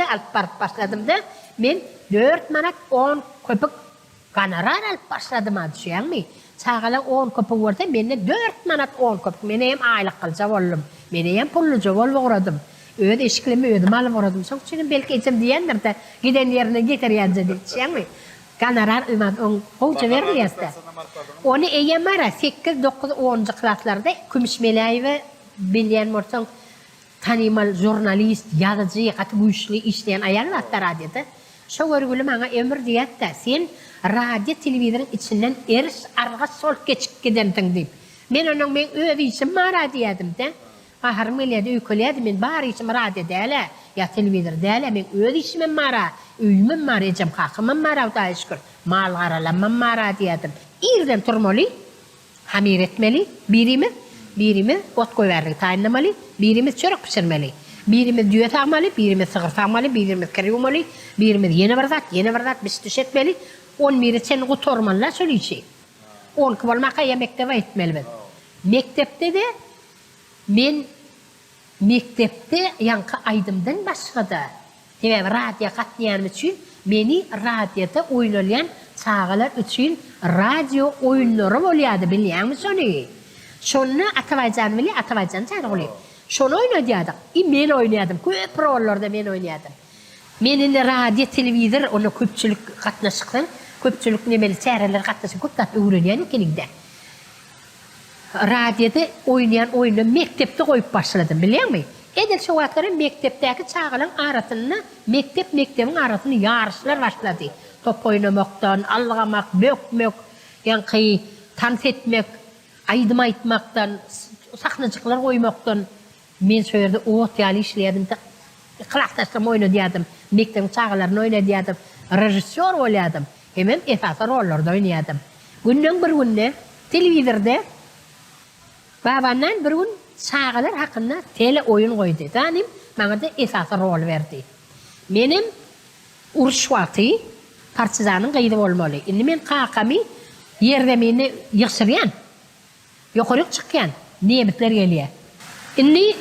da men 4 manat 10 köpük gonorar alıp başladım adı şuyan mi? Sağala 10 köpük varsa menne 4 manat 10 köpük. Mene hem aylık kılca oldum. Mene hem pulluca uğradım. Öde eşiklemi ödüm alıp uğradım. Çok çünkü belki içim diyendir de giden yerine getiriyence deyip şuyan mi? Gonorar on kovuca verdi yasta. Onu eyyem ara 8, 9, 10. klaslarda Kümüşmeleyi ve bilyen morsan tanimal jurnalist, yazıcı, katı güçlü işleyen ayar var da radyoda. Şu görgülü bana ömür diyet de sen radyo televizörün içinden eriş arga sol geçik gidemdin deyip. Men onun övi işim var diyedim de. Baharım eliyede öyküleydim men bari işim radyo değil ya televizör değil men övi işim var. Üyümüm var, ecem kakımım var avda şükür. Mal aralamam var diyedim. İrden turmalı, hamir etmeli, birimiz ot koyverlik tayinlamalı, birimiz çörek pişirmeli. Birimiz düğet almalı, birimiz sığır sağmalı, birimiz kere yumalı, birimiz yeni vardat biz düşetmeli. 10 biri sen kutormalı, şöyle şey. 10 kıvalmaka ya mektebe etmeli. Mektepte de, men mektepte yankı aydımdan başladı. Tabii radyo katlayanım için, beni radyoda oynalayan sağlar için radyo oyunları oluyordu, biliyor musun? Şunu Atavaycan bile Atavaycan çağırıyor. Şunu oynayadık. Men oynayadım. Köp rollarda men oynayadım. Menin radyo, televizör, onu köpçülük katnaşıktan, köpçülük nemeli çağrılar katnaşık köp tatlı öğreniyen ikenigde. Radyoda oynayan oyunu mektepte koyup başladım, biliyor musun? Edil şu vaatların mektepteki çağılan arasını, mektebin arasını yarışlar başladı. Top oynamaktan, algamak, bökmek, yankı, dans etmek, aydım aytmaktan, sahnacıklar koymaktan, men söyledi o tiyali işleyedim, kılaktaştım oynayadım, mektebin çağılarını oynayadım, rejissör olayadım, hemen esası rollarda oynayadım. Günden bir günde, televizörde, babandan bir gün çağılar hakkında tele oyun koydu. Tanim, bana da esası rol verdi. Benim Urşvatı, partizanın kaydı olmalı. Şimdi men kakami yerde beni yıksırıyan, yukarı çıkyan, niyemetler geliyor. Şimdi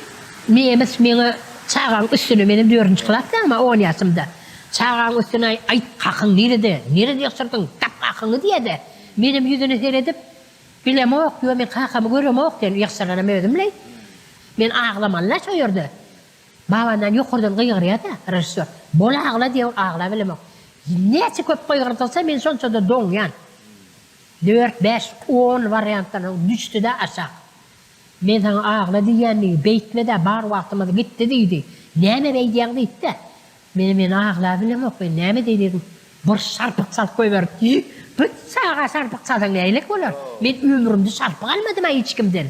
niyemet beni çağın üstüne benim 4. klasda ama 10 yaşımda. Çağın üstüne ay kakın nerede yıksırdın, tap kakını diye de. Benim yüzünü seyredip Bilem ok diyor, men kakama görem ok diyen yaksarana mödümley. Men ağlamanla söýürdi. Babandan yukarıdan gıygırıya da rejissör. Bol ağla diyor, ağla bilem ok. Neçe köp gıygırtılsa men sonça da don yan. 4, 5, 10 variantlarına düştü de aşağı. Men sana ağla diýenni, beytme de bar wagtymda gitti diýdi. Näme beýdiň diýdi. Men ağla bilem ok, men näme diýdim. Bir sarpyk salyp goýberdi. Bir sağa sarpyk salsaň näýlik bolar? Men ömrümde sarpyk almadym hiç kimden.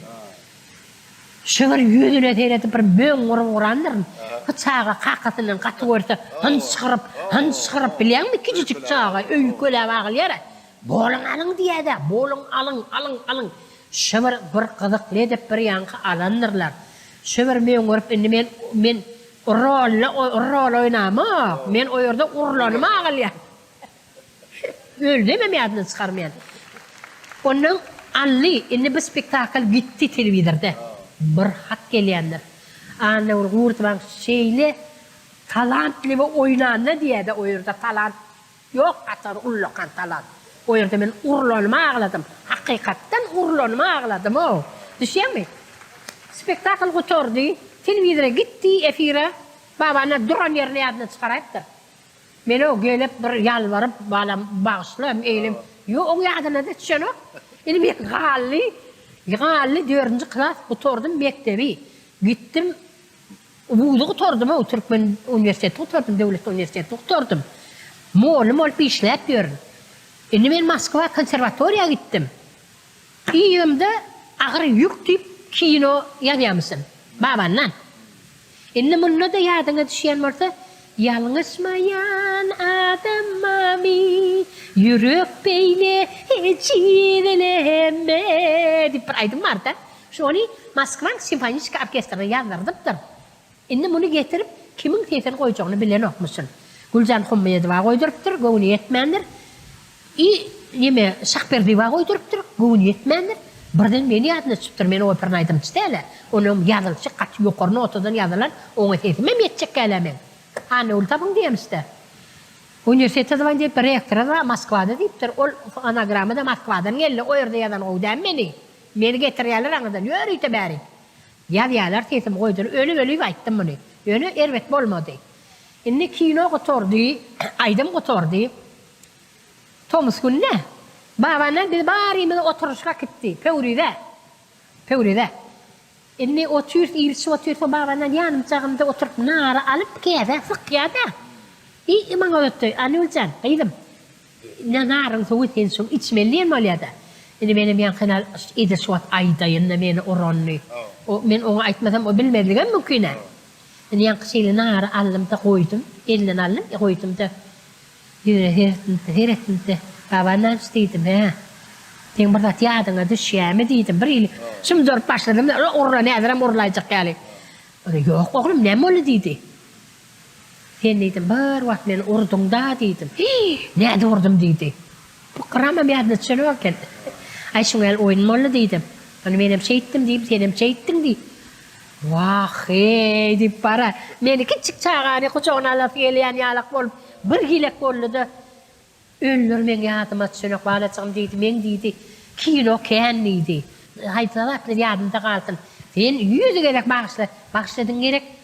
Şöyle yüzüne teyretip bir böň urandyr. Sağa kakatynyň gaty görse, hınçyryp bilýärmi kiçik sağa öýü köläp agylýar. Bolun alın diýdi. Bolun alın. Şömer bir gyzyk ledip bir ýanky alandyrlar. Şömer men görüp indi men rol oynamak. Men o ýerde urlanyp agylýar. Öldü mi adını çıkarmayan? Onun alli, indi bir spektakl gitti televizorda. Bir hak gelýändir. Anne urgurtman şeyle talantlı ve oynandı diye de o yerde talant yok, atar ullakan talant. O yerde men urlanma ağladım. Hakikaten urlanma ağladım o. Düşüyor mi? Spektakl götürdü, televizora gitti efire. Babana duran yerine adını çıkarayıptır. Men o gelip bir yalvarıp bağışlayayım, eğilim. Yok, o yadına da düşen o. Yani ben galli 4. klas oturdum mektebi. Gittim, buğdu oturdum o Türkmen Üniversitesi oturdum, Devlet Üniversitesi oturdum. Mol pişlep gördüm. Yani ben Moskva konservatoriya gittim. İyimde ağır yük deyip kino yanıyamısın. Babanla. Yani bununla da yadına düşen varsa, yalnızmayan adam mami, yürek beyle hiç iyileneme deyip bir aydım var da. Şu onu Moskvan Simfonik Orkestra'na yazdırdıptır. Şimdi bunu getirip kimin teysen koyacağını bilen okmuşsun. Gülcan Hummayedova koyduruptur, gövünü yetmendir. Yeme Şakberdeva koyduruptur, gövünü yetmendir. Birden beni adını çıptır, meni operna aydım çıtayla. Onun yazılışı katı yukarı notadan yazılan, onu teysemem yetecek kelemen. Anne ultabın diyemizde. Üniversitede ben deyip rektora da Moskva'da deyiptir. O anagramı da Moskva'dan geldi. O yerde yadan oğudan beni. Beni getiriyorlar anadan. Yürüyte bari. Yazıyorlar teyzem koydur. Ölü ayttım bunu. Yönü ervet olmadı. Şimdi kino götürdü. Aydım götürdü. Thomas günne. Babanla bir bari oturuşa gitti. Pevride. Inni oturup babanla yanımcağımda oturup nara alıp keve sıkıyada. İyi bana öttü. Anne Ulcan, kıydım. Narın soğutun soğuk içmeliyen mi oluyordu? Inni benim yankına idi suat aydayın da beni oranlı. Ben onu aytmasam o bilmediğim mümkün. Inni yankısıyla nara aldım da koydum. Elden aldım, koydum da. Hirettim de. Babanla isteydim ha. Sen burada tiyadına düşüyemi deydim. Bir şimdi durup başladım. Orla ne ederim orlayacak yani. Yok oğlum ne mi öyle deydi. Sen deydim bir vakit beni urdun da deydim. Ne de urdum deydi. Bu kırama bir adını düşünürken. Ay şunlar oyun mu öyle deydim. Hani benim şey ettim deyip senim şey ettin deyip. Vah deyip para. Beni küçük çağırı kucağına laf geleyen yalak olup. Bir gilek oldu da. Öldür men yadıma düşünük bağlayacağım deydi. Men deydi. Kino kendiydi. Haytalaklı yadımda kaldın. Sen yüzü gerek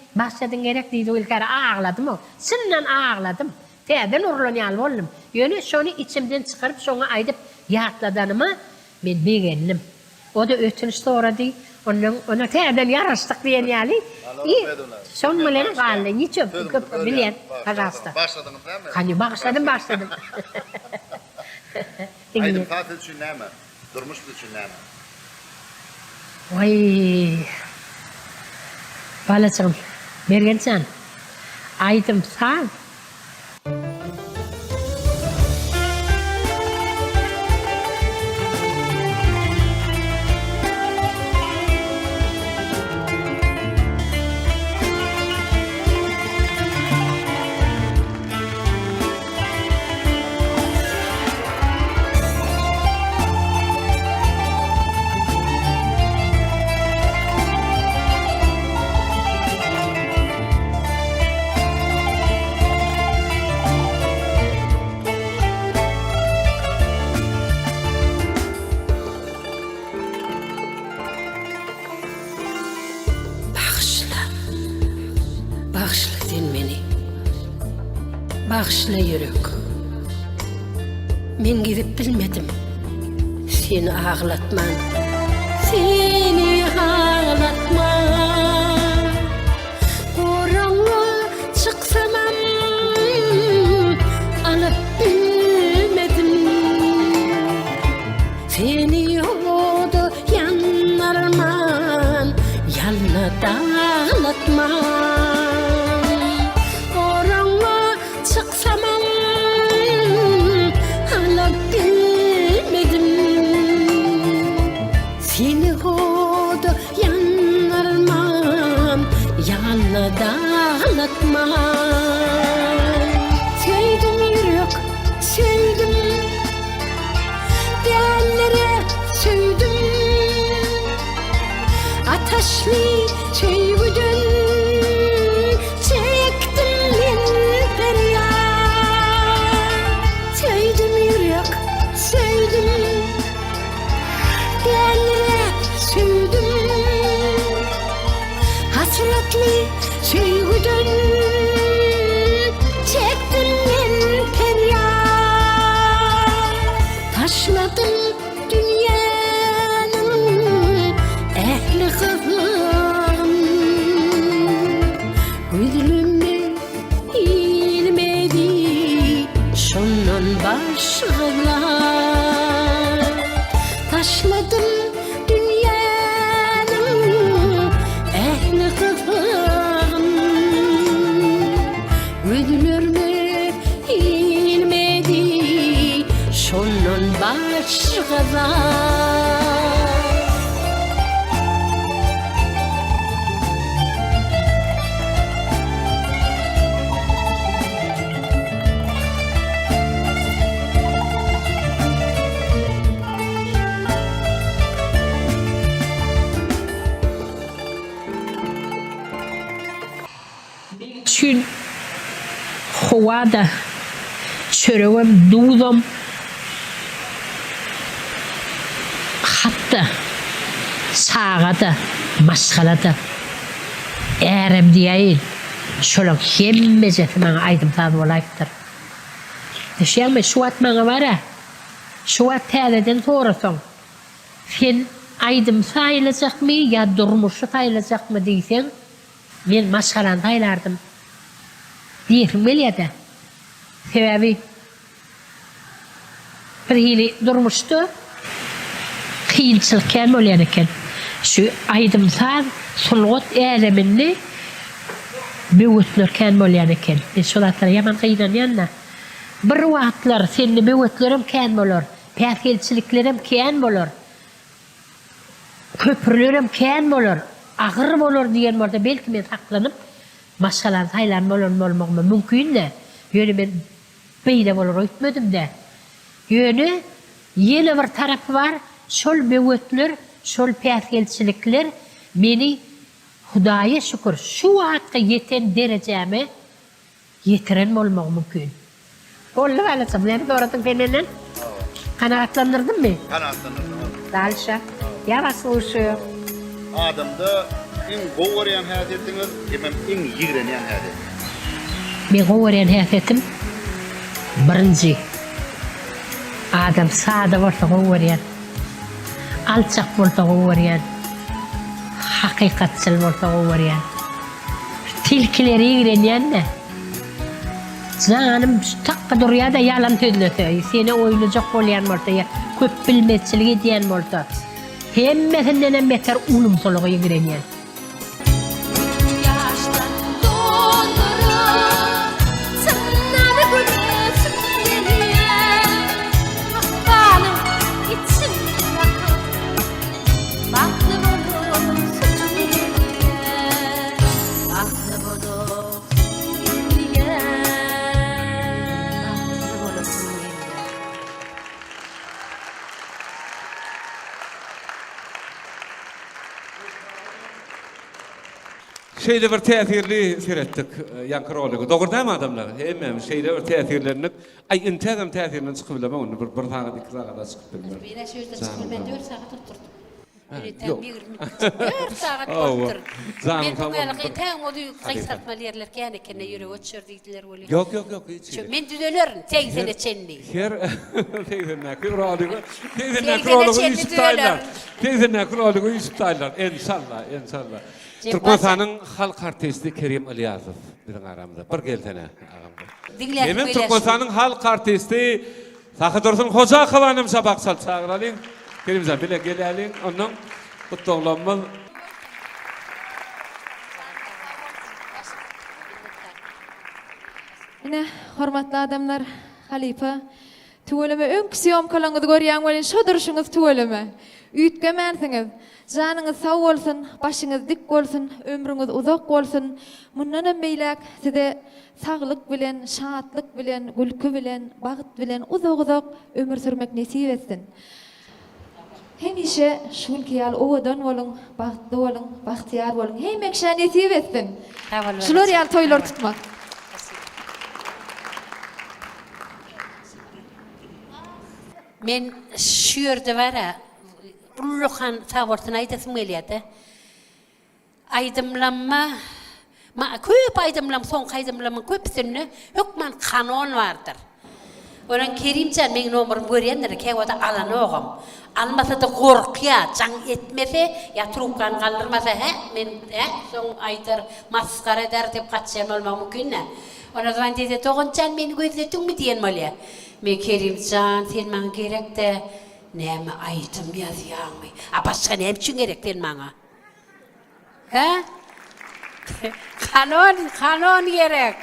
başladın gerek deydi. O ilkara ağladım o. Sından ağladım. Teyden urlanyalı oldum. Yönü şunu içimden çıkarıp sonra aydıp yatladanıma ben beğendim. O da ötünüş sonra değil. Ona teyden yarıştık diyen yani. Son mülenin kaldı. Niçin? Bilen. Pazarsta. Başladınız değil mi? Hani başladım. Aydım tatil için ne mi? Durmuş için ne mi? Vay. Balacığım. Bergen sen. Aydım sağ. Bağışla sen beni. Bağışla yürek. Men gidip bilmedim. Seni ağlatman. Seni ağlatman. Koranlığa çıksamam. Alıp bilmedim. Seni yoldu yanlarman. Yanına dağlatman. Koranlığa çıksamam. Alıp bilmedim. Seni yoldu yanlarman. Yanına dağlatman. Sevdim yürek, sevdim. Değerlere sevdim. Ateşli sevgiden çektim ben feryat. Sevdim yürek, sevdim. Değerlere sevdim. Hasretli sevgiden çektim ben feryat. Taşladım dünyanın ehli kızım. Gözlüme ilmedi şundan başkalar. Taşladım dünyanın ehli kızım. Gözlüme ilmedi şundan başkalar. Şün havada çörevim dudum hatta sağada maskalada erem diyeyim şolak hemmesi bana aydım tabi olayıptır. Düşünme şu at bana var ya şu at tədədən sonrasan sen aydım sayılacak mı ya durmuşu sayılacak mı deysen men maskalan saylardım. Diyelim böyle de. Sebebi bir hili durmuştu. Kıyınçılık olyan eken. Şu aydımsal sulgut elemini büyütülürken olyan eken. Şulatlar yaman kıyınan yanına. Bir vaatlar senin büyütülürüm ken olur. Perkelçiliklerim ken olur. Köprülürüm ken olur. Ağır olur diyen orada belki ben saklanıp maskalan saylan olmağıma mümkün de. Yönü ben beyle olur ötmedim de. Yönü yeni bir tarafı var. Şol büyütülür, şol perkelçilikler beni Hudaya şükür şu vaatga yeten dereceme yetiren olmak mümkün. Oldu valasam, ne doğradın benimle? Kanaatlandırdın mı? Kanaatlandırdım. Dalşa. Yavaş uşu. Adamda en goğurayan hayat ettiniz, hemen en yigreneyen hayat ettiniz. Ben goğurayan hayat ettim. Birinci. Adam sağda varsa goğurayan. Alçak varsa goğurayan. Hakikatçıl varsa goğurayan. Tilkileri yigreneyen de. Canım takka duruya da yalan söylüyor. Seni oynayacak olayan varsa ya köp bilmezçiliği diyen varsa. Hemmetinden beter ulumsuluğu yigreneyen. Şeyde bir tesirli seyrettik yankıroğlu. Doğru değil mi adamlar? Hemen şeyde bir tesirlerini ay internam tesirini çıkıp bilmem onu bir saat iki saat çıkıp bilmem. Bir sözde çıkıp ben 4 saat oturdum. Yok. Bir saat Oo. oldur. Canım, Men tamam. tuğalı tam o kıysatmalı yerler kene kene yürü öçürdüler öyle. Yok hiç. Men düdelerin teyzene çenli. Her teyzene kralığı Teyzene çenli Yusuf'taylar. Teyzene kralığı Yusuf'taylar. İnşallah. Türkmenistanyň halk artisti Kerim Ilyazow biziň aramyzda. Bir geltene agamda. Hemen Türkmenistanyň halk artisti Sahydyrsyn Hojakowanym sabak sal çağıralyň. Kerimcan bile gelýäliň. Onuň kutlanmamyz Ine hormatly adamlar, halifa tuweleme öňküsýom kalaňyzy görýän welin şo duruşuňyz tuweleme. Üýtgemensiňiz. Janyňyz sag bolsun, başyňyz dik bolsun, ömrüňiz uzak bolsun. Mundan meýlek size saglyk bilen, şatlyk bilen, gülkü bilen, bagyt bilen uzak ömür sürmek nesip etsin. Hemişe şul kiyal owadan bolun, bagtly bolun, bagtyar bolun. Hemekşe nesip etsin. Şular ýaly toýlar tutmak. Men şu yerde vara ulluhan tawartyn aýdasym gelýärdi. Aýdymlanma köp aýdymlam, soňky aýdymlama köpsini hökmen kanon bardyr. Oran Kerimcan men nomerym görýändir, käwada alan ogam. Almasa da gorkya, jaň etmese, ya trupkan galdyrmasa, men soň aýdyr, maskara eder dep gaçýan bolmak mümkin. Ona zaman dedi, "Toğuncan meni gözletdiňmi?" diýen bolýar. Men Kerimcan, sen maňa gerek de näme aýdym ýazýarmy? A başga näme üçin gerek den maňa? Kanon gerek.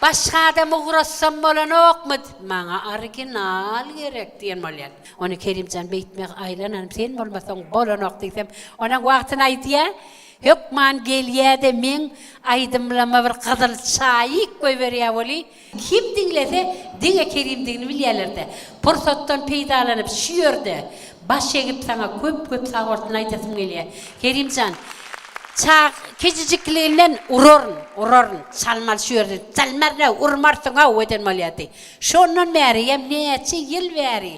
Başga adam uğraşsam bolanokmy? Maňa original gerek diýen bolýar. Onu Kerimcan beýtmek aýlanan sen bolmasaň bolanok diýsem, ona wagtyny aýdýar. Hökman gelýärde men aýdymlama bir gyzyl çaýyk goýberýär boli. Kim dinlese, diňe Kerimdigini bilýärler-de. Pursatdan peýdalanyp şu ýerde baş egip saňa köp sagortyn aýtasym gelýär. Kerimcan, çaq kejijikliginden urorun, çalmal şu ýerde. Çalmarna urmarsyň ha weden bolýardy. Şondan bäri hem näçe ýyl bäri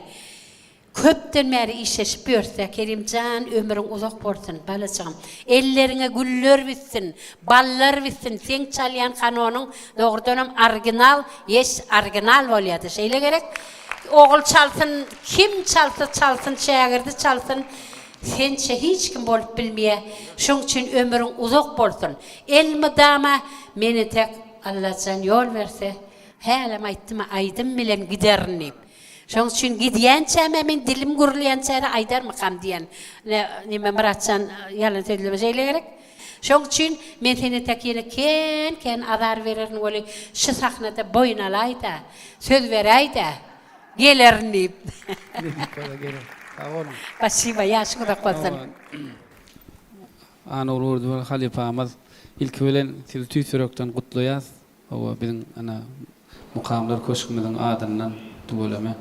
köpden bäri işleşip ýörse, Kerimcan ömrüň uzak bolsun balaçam. Elleriňe güller bitsin, ballar bitsin. Sen çalýan kanonyň dogrudanam original bolýardy. Şeýle gerek. Ogul çalsın, kim çalsın, şägirdi çalsın. Sençe hiç kim bolup bilmeýär. Şoň üçin ömrüň uzak bolsun. Elmydama meni tek Allahjan ýol berse, hälim aýtdyma aýdym bilen giderni. Şoň üçin gidýänçe men dilim gurulýança aýdarmykam diýen. Nime Muratjan ýalan söýleme şeýle gerek. Şoň üçin men seni tek ýene ken azar bererin boli şu sahnada boyun alaýda, söz beräýda, gelerni. Spasiba, ýaşyňyza bolsun. Ana ururdu halifamyz ilk bilen sizi tüýsürekden gutlaýas. O biziň ana mukamlar köşkümizin adından tubolama.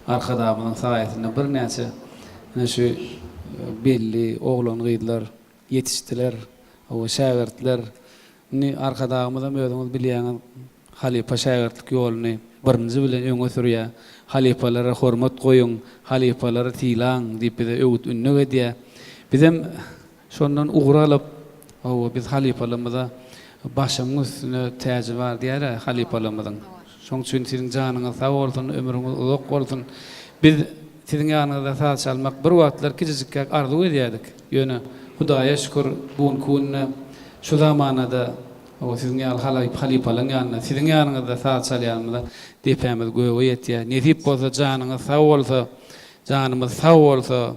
Arkadamyň saýasynda bir näçe şu belli oğlan gyýdylar, ýetişdiler, o şägirtler. Ni arkadamyzdan özüňiz bilýäňiz halifa şägirtlik ýoluny birinji bilen öňe sürýär. Halifalara hormat goýun, halifalara tiýlaň diýip de öwüt ünne edýär. Bizem şondan uğralyp, o biz halifalarymyza başymyz üstüne täze bar diýär halifalarymyzyň. Şoň üçin siziň janyňyz sag bolsun, ömrüňiz uzak bolsun. Biz siziň ýanyňyzda saz çalmak bir wagtlar kiçijik arzu edýärdik. Ýöne Hudaýa şükür buň kunna şu zamanada o siziň halifalaryň ýanyna siziň ýanyňyzda saz çalýanmyda depemiz goýy etýär. Nesip bolsa janyňyz sag bolsa, janymyz sag bolsa,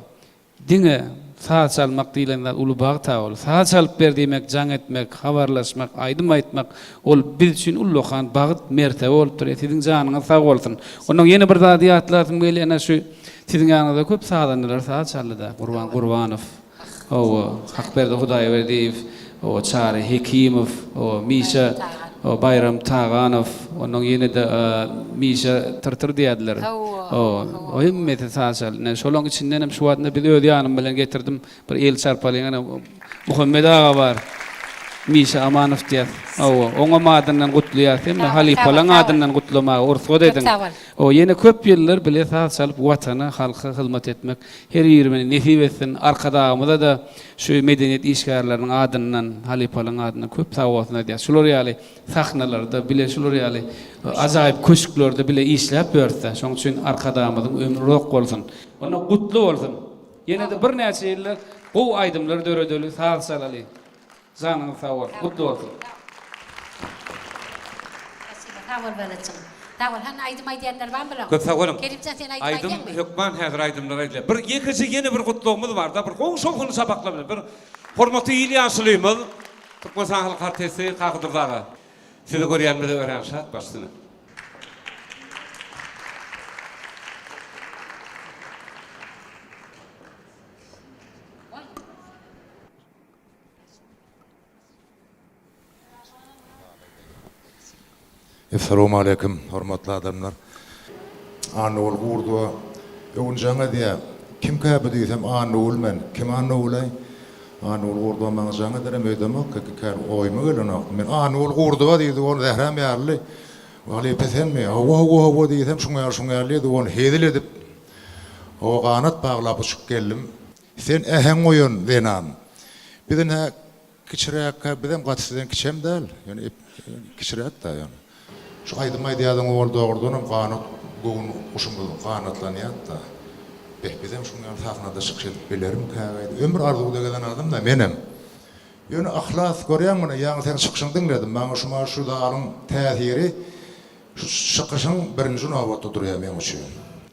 diňe saz çalmak diýilenler ulubag tawul. Saz çalyp berdimek, jaň etmek, habarlaşmak, aýdym aýtmak ol biz üçin ulluhan bagyt mertebe bolup dur. Siziň janyňyz sag bolsun. Onuň ýene bir zat ýatlaryň gelýän şu siziň ýanyňyzda köp sagdanlar saz çaldyda. Gurban Gurbanow, o Hakberdi Hudaýberdiýew, o Çary Hekimow, o Mişa, o Bayram Tağanow, onuň ýene de Mişa tırtır diýerler. O hemmeti saz çal. Şolaň içinden hem şu wagtda biz öz ýanym bilen getirdim. Bir el çarpalyň ana Muhammed ağa bar. Mişa Amanov diýär. Oňa madyndan gutlaýar. Hem Halipalan adyndan gutlama urfga dedin. O ýene köp ýyllar bile saz salyp watana, halka hyzmat etmek, her ýerine nesip etsin. Arkadagymyzda da şu medeniýet işgärleriniň adyndan, Halipalan adyndan köp sawatna diýär. Şular ýaly sahnalarda bile şular ýaly ajaýyp köşklerde bile işläp berse. Şoň üçin arkadagymyzyň ömrü rok bolsun. Ona gutly bolsun. Ýene de bir näçe ýyllar bu aýdymlar döredeli saz salaly. Zanın sağol, kutlu olsun. Sağol vereceğim. Sağol, han aydım aydiyenler var mı? Köp sağolum. Kerimcan sen aydım Aydım, aydiyen mi? yok ben hazır aydımlar aydiler. Bir yekisi yeni bir kutluğumuz var da, bir koğun şokunu sabaklamız. Bir hormatı İlyan Süleyman, Türkmenistan Halk Partisi Kağıdırdağı. Sizi görýänmidi öğrenşat başsını. Assalamu alaikum, hormatly adamlar. Anul gurdu. Öňjaňa diýe, kim käbi diýsem anul men, kim anulay? Anul gurdu maňa jaňa derem öýdemek, kekär oýma gelen. Men anul gurdu diýdi, onu zähram ýarly. Wali pesenmi, hawa diýsem şuňa ýarly, onu hedil edip o ganat baglap uçup geldim. Sen ähen oýun denan. Bizden kiçirek, bizden gatsydan kiçem däl. Yani kiçirek da yani. Şu aydım aydiýadyň ol dogurdunum ganat gogun uşumyň ganatlanýar da. Behbizem şuňa sahnada çykyp bilerim käbädi. Ömür arzuwda gelen adam da menem. Ýöne ahlas görýärmi? Ýa-ni sen çykyşyň diňledim. Maňa şu dalyň täsiri şu çykyşyň birinji nowatda durýar men üçin.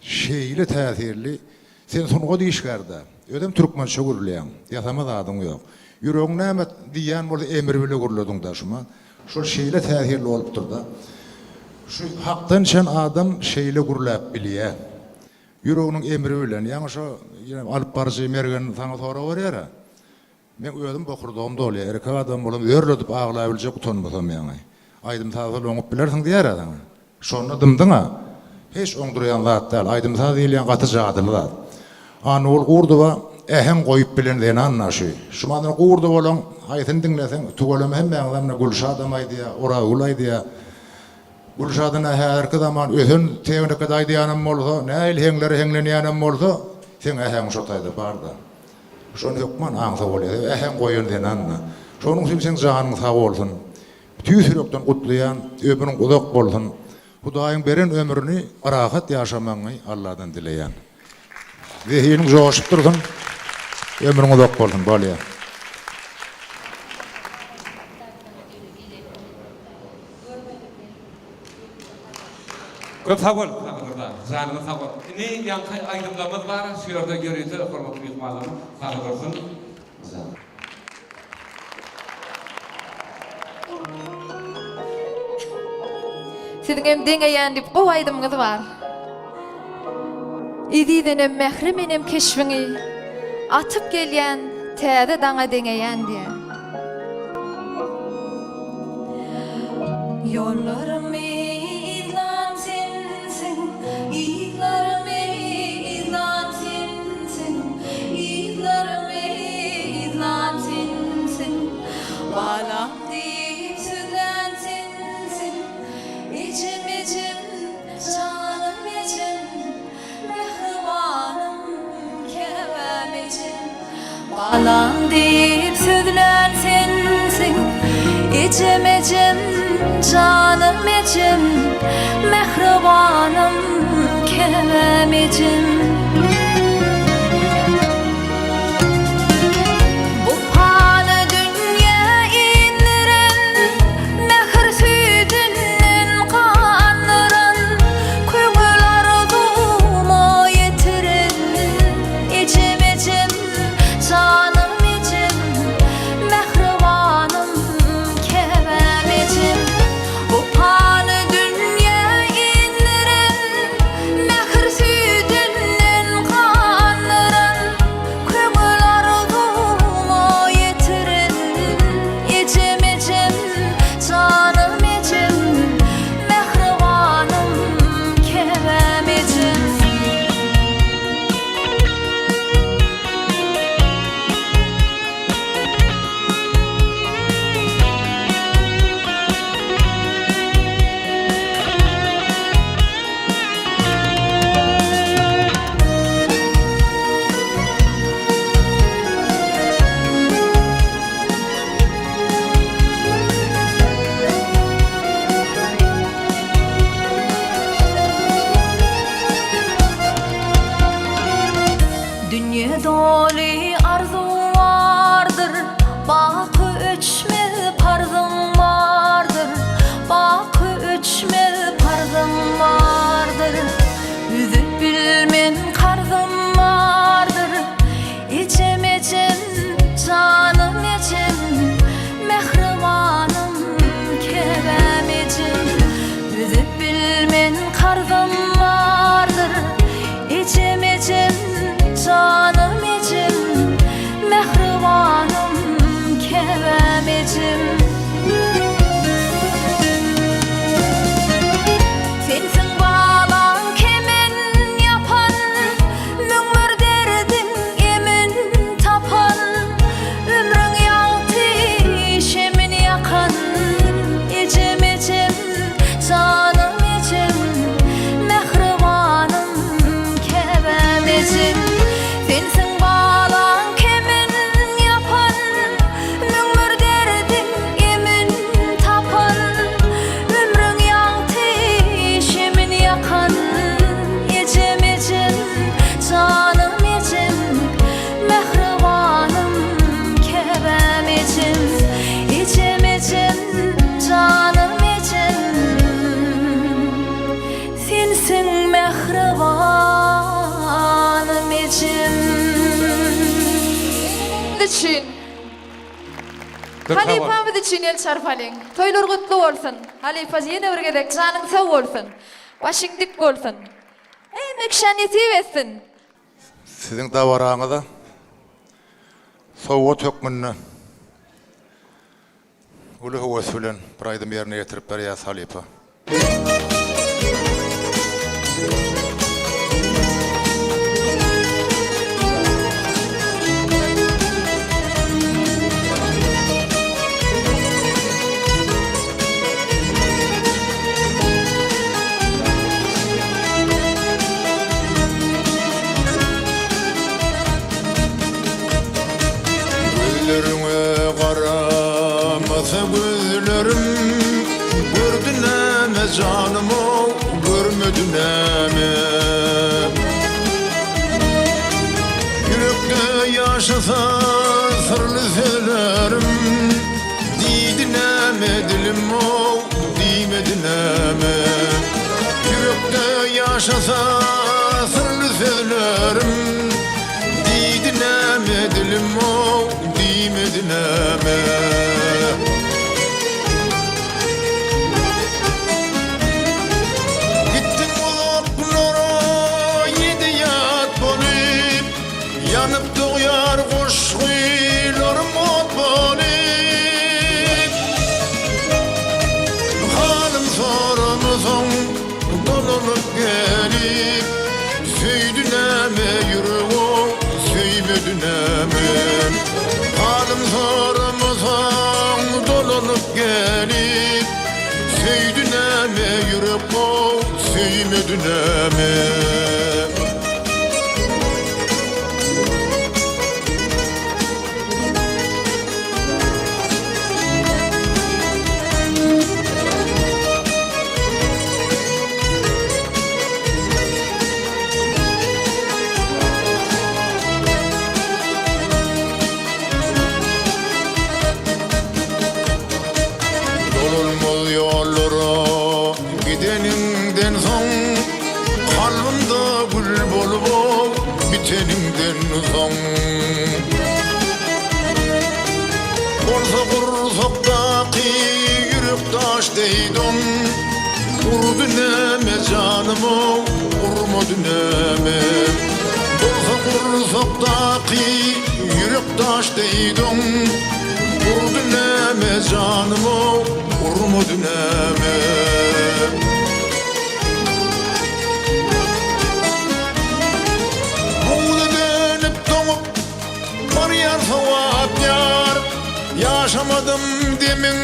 Şeýle täsirli. Sen soňga diýişgärde. Ödem türkmençe gürleýän. Ýatamaz adam ýok. Ýüregiň näme diýen bolsa emir bile gürledin da şuma. Şol şeýle täsirli bolupdyr da. Şu hakdan şen adam şeýle gürläp bilýär. Ýüreginiň emri bilen, ýa-ni şo alyp barjy mergen saňa tora berýär. Men özüm bokurdum dolýar. Erkek adam bolam örledip aglaýp biljek utanmasam ýa-ni. Aýdym taýyl oňup bilersiň diýär adam. Şonu dymdyňa. Hiç oňdurýan zat däl. Aýdym taýyl diýilýän gaty jadyly zat. Anul gurduwa ähen goýup bilen diýen annaşy. Şumandan gurdu bolan aýtyn diňleseň tugalama hemme adamna Gülşadam aýdýar, ora ulaýdýar. Gülşadyna herki zaman özün tewne kadar diýanym bolsa, näil hengleri henglenýänem bolsa, sen ähen şotaýda barda. Şonu ýokman aňsa bolýar. Ähen goýun denanna. Şonuň üçin sen janyň sag bolsun. Tüýsürekden gutlaýan, ömrüň uzak bolsun. Hudaýyň beren ömrüni rahat ýaşamagy Allahdan dileýän. Zehiniň joşup dursun. Ömrüň uzak bolsun bolýar. Köp sağol, zanın sağol. Ne yankı aydımlamız var, şurada görüntü, hormatly mehmanlar, sağ olsun. Sizin hem deňeýän dip gow aýdymyňyz bar. İdiden mehrim enem keşfiňi atyp gelýän täze daňa deňeýän diýe. Yollarım izlantinsin, izlarım izlantinsin, izlarım izlantinsin. Balam deyip süzlentinsin, içim içim, canım içim, mehribanım kevem içim. Balam deyip süzlentinsin, içim içim, canım içim, mehribanım kevem içim. Bu paly dünýä indiren, mehr süýdünden kandyran, köňül arzumy ýetiren, içim içim, canım içim, mehribanım kevem içim. Bu paly dünýä indiren, mehr süýdünden üçme parzım vardır, bakı üçme parzım vardır. Üzüp bilmen karzım vardır, içem içem canım içem, mehribanım kevem içem. Üzüp bilmen karzım vardır, içem içem canım içem, mehribanım kevem içem. Sensin bağlan kemen yapan, müngür derdin emin tapan. Ömrün yaltı şemin yakan, içim içim canım içim, mehribanım kevem içim. Sensin bağlan kemen yapan, müngür derdin emin tapan. Ömrün yaltı şemin yakan, içim içim canım içim, mehribanım kevem içim. İçim içim canım içim, sensin mehribanım içim. için Halifamız için el çarpalın. Toylar kutlu olsun. Halifası yine örgedek canın sağ olsun. Başın dik olsun. Emek şaneti versin. Sizin davarağınıza soğuğu tökmünü ulu huvasıyla bir aydım yerine getirip beriyaz halifa. Gözlerine karamasa gözlerim, gördün eme canım o, görmedin eme. Yürekte yaşasa sırlı söylerim, diydin eme dilim o, diymedin eme. Yürekte yaşasa sırlı söylerim, diydin eme dilim o, diymedin eme. Gittin uzaklara yedi yat bolup, yanıp doğyar kuş kuyularım ot bolup. Halim soramızın dolanıp gelip, söydün eme yüreğim, söymedin eme. Halim soramızın dolanıp gelip, söydün eme yüreğim, söymedin eme. Dolulmaz yollara gidenimden son, kalbimde gül bolup bitenimden son. Olsa kursaktaki yürek taş deydin, vurdun eme canımı, vurmadın eme. Olsa kursaktaki yürek taş deydin, vurdun eme canımı, vurmadın eme. Buğda dönüp donup var yar sevap yar, yaşamadım demin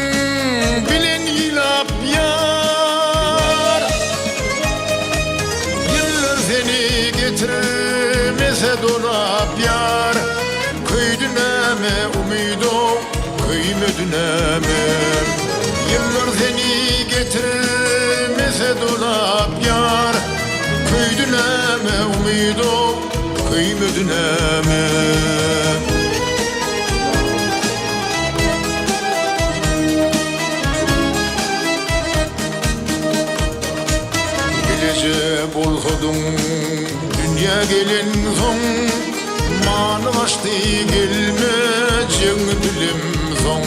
bilin yılap yar. Yıllar seni getirmese dolap yar, kıydın eme umido, kıymadın eme. Yıllar seni getirmese dolap yar, kıydın eme umido, kıymadın eme. duydum dünya gelin son manı açtı gelme dilim son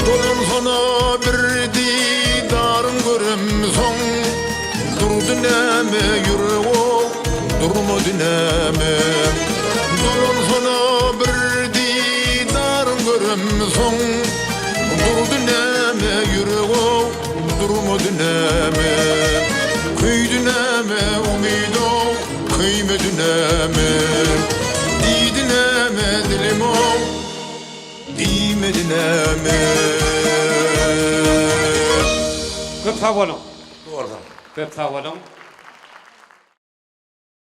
Dolun sona bir didarın görüm son durdu neme yüreğo durmadı neme Dolun sona bir didarın görüm son durdu neme yüreğo durmadı neme kıydı neme umido kıymedı neme diydi neme dilim o diyemedi neme Köp sağ olun. Köp sağ olun.